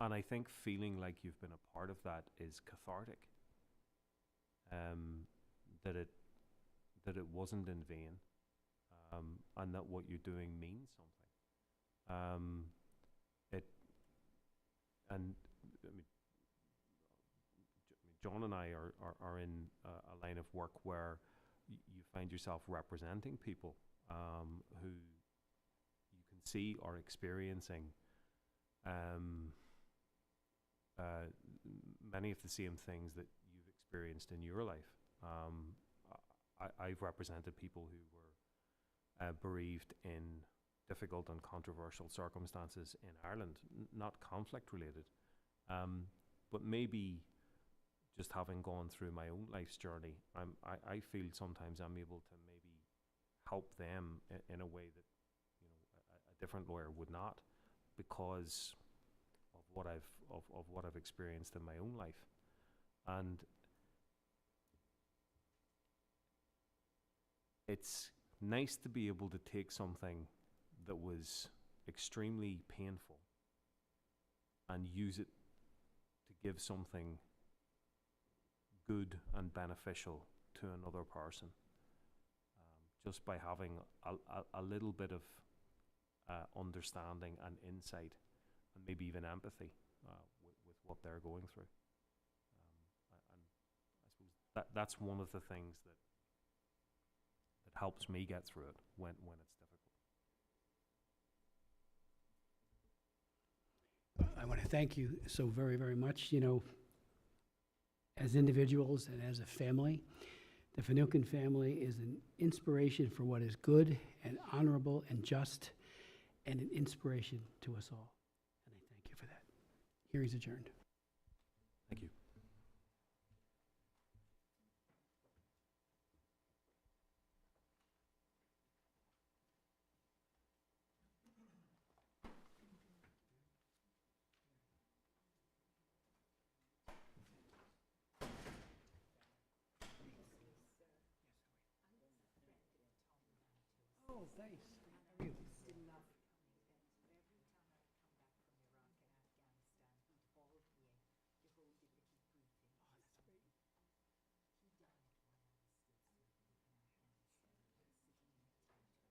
And I think feeling like you've been a part of that is cathartic. That it wasn't in vain, and that what you're doing means something. John and I are in a line of work where you find yourself representing people who you can see are experiencing many of the same things that you've experienced in your life. I've represented people who were bereaved in difficult and controversial circumstances in Ireland, not conflict related, but maybe just having gone through my own life's journey, I feel sometimes I'm able to maybe help them in a way that a different lawyer would not, because of what I've experienced in my own life. And it's nice to be able to take something that was extremely painful and use it to give something good and beneficial to another person, just by having a little bit of understanding and insight, and maybe even empathy with what they're going through. And I suppose that's one of the things that helps me get through it when it's difficult. I want to thank you so very, very much. You know, as individuals and as a family, the Finucane family is an inspiration for what is good and honorable and just, and an inspiration to us all. And I thank you for that. Hearing's adjourned. Thank you. Oh, thanks.